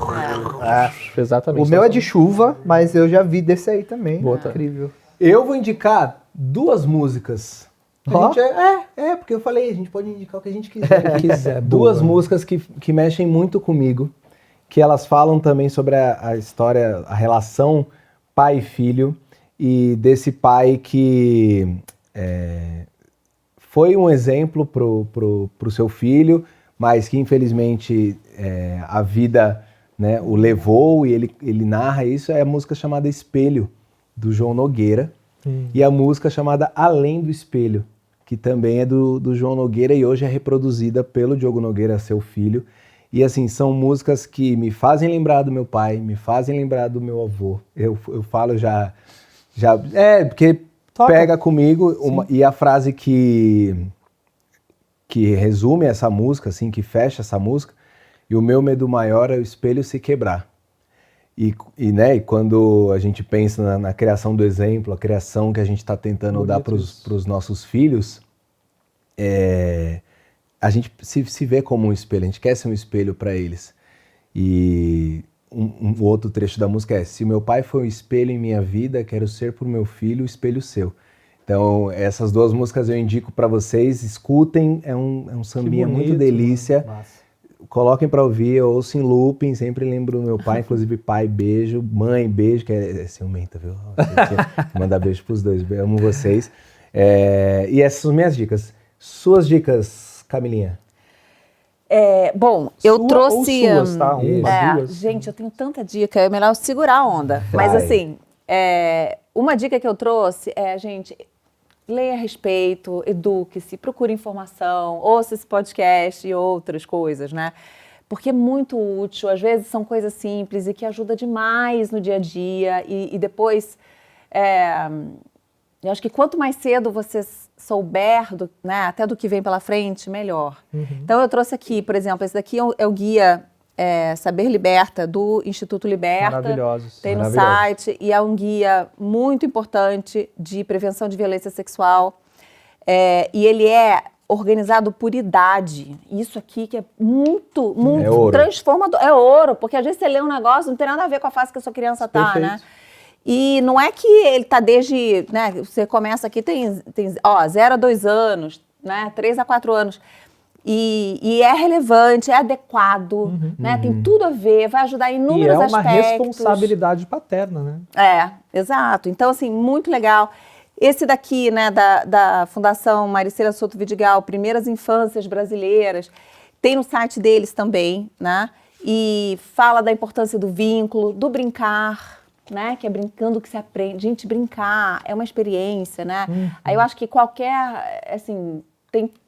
Exatamente. O meu é de chuva, mas eu já vi desse aí também. Bota. Incrível. Eu vou indicar 2 músicas. Ó. Porque eu falei, a gente pode indicar o que a gente quiser. quiser. 2 músicas que mexem muito comigo, que elas falam também sobre a história, a relação pai e filho, e desse pai que foi um exemplo pro seu filho, mas que infelizmente a vida, né, o levou, e ele narra isso. É a música chamada Espelho, do João Nogueira, e a música chamada Além do Espelho, que também é do João Nogueira e hoje é reproduzida pelo Diogo Nogueira, seu filho. E assim, são músicas que me fazem lembrar do meu pai, me fazem lembrar do meu avô. Eu falo já porque pega comigo e a frase que resume essa música, assim, que fecha essa música: e o meu medo maior é o espelho se quebrar. E quando a gente pensa na criação do exemplo, a criação que a gente está tentando dar para os nossos filhos, a gente se vê como um espelho, a gente quer ser um espelho para eles. E um outro trecho da música é: se meu pai foi um espelho em minha vida, quero ser para o meu filho o espelho seu. Então, essas 2 músicas eu indico para vocês, escutem, é um sambinha muito delícia. Coloquem para ouvir, eu ouço em looping, sempre lembro do meu pai, inclusive pai, beijo, mãe, beijo, que é ciumenta, viu? Mandar beijo pros 2, eu amo vocês. E essas são minhas dicas. Suas dicas, Camilinha? Bom, eu trouxe... Ou suas, tá? Duas. Gente, eu tenho tanta dica, é melhor segurar a onda. Mas assim, uma dica que eu trouxe é, gente, leia a respeito, eduque-se, procure informação, ouça esse podcast e outras coisas, né? Porque é muito útil, às vezes são coisas simples e que ajuda demais no dia a dia e depois, eu acho que quanto mais cedo você souber, né, até do que vem pela frente, melhor. Então eu trouxe aqui, por exemplo, esse daqui é o guia Saber Liberta, do Instituto Liberta. Maravilhosos. Tem no site, e é um guia muito importante de prevenção de violência sexual. E ele é organizado por idade. Isso aqui que é muito transformador. É ouro, porque às vezes você lê um negócio, não tem nada a ver com a fase que a sua criança tá, né? E não é que ele tá desde, né, você começa aqui, tem 0 a 2 anos, né, 3 a 4 anos. E é relevante, é adequado, né? Tem tudo a ver, vai ajudar em inúmeros aspectos. E é uma responsabilidade paterna, né? Exato. Então, assim, muito legal. Esse daqui, né, da Fundação Maricela Souto Vidigal, Primeiras Infâncias Brasileiras, tem no site deles também, né? E fala da importância do vínculo, do brincar, né? Que é brincando que se aprende. Gente, brincar é uma experiência, né? Aí eu acho que qualquer, assim...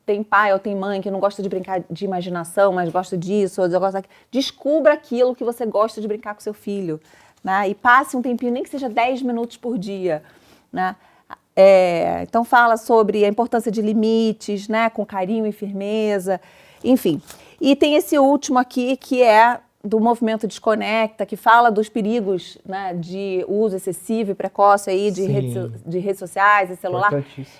Tem pai ou tem mãe que não gosta de brincar de imaginação, mas gosta disso, ou gosta daquilo. Descubra aquilo que você gosta de brincar com seu filho, né? E passe um tempinho, nem que seja 10 minutos por dia, né? Então fala sobre a importância de limites, né? Com carinho e firmeza, enfim. E tem esse último aqui, que é do movimento Desconecta, que fala dos perigos, né, de uso excessivo e precoce aí de redes sociais e celular.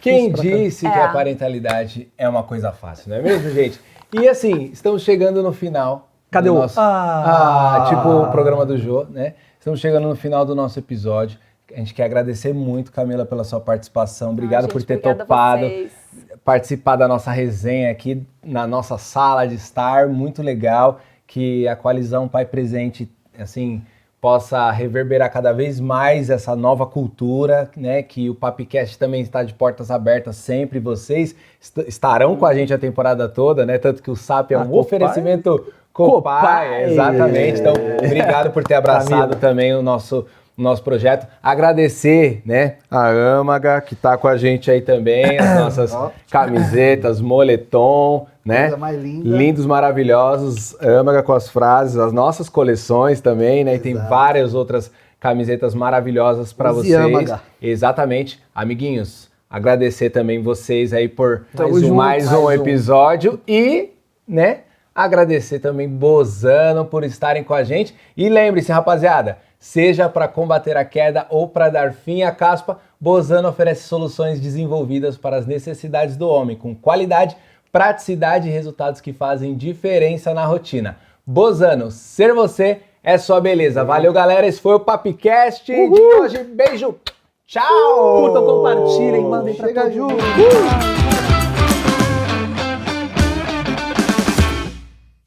Quem disse que a parentalidade é uma coisa fácil, não é mesmo, gente? E assim, estamos chegando no final. Cadê o... tipo o programa do Jô, né? Estamos chegando no final do nosso episódio. A gente quer agradecer muito, Camila, pela sua participação. Obrigado por ter topado participar da nossa resenha aqui na nossa sala de estar. Muito legal. Que a coalizão Pai Presente, assim, possa reverberar cada vez mais essa nova cultura, né? Que o Papicast também está de portas abertas sempre. Vocês estarão com a gente a temporada toda, né? Tanto que o SAP é um oferecimento Copai. Exatamente. Então, obrigado por ter abraçado também o nosso no nosso projeto. Agradecer, né, a Âmaga, que tá com a gente aí também, as nossas camisetas, moletom, né? Coisa mais linda. Lindos, maravilhosos. Âmaga com as frases, as nossas coleções também, né? E tem várias outras camisetas maravilhosas para Use vocês. Âmaga. Exatamente. Amiguinhos, agradecer também vocês aí por Mais um episódio e, né, agradecer também Bozano por estarem com a gente. E lembre-se, rapaziada, seja para combater a queda ou para dar fim à caspa, Bozano oferece soluções desenvolvidas para as necessidades do homem, com qualidade, praticidade e resultados que fazem diferença na rotina. Bozano, ser você é sua beleza. Valeu, galera. Esse foi o Papicast de hoje. Beijo. Tchau. Curtam, compartilhem, mandem pra todo mundo.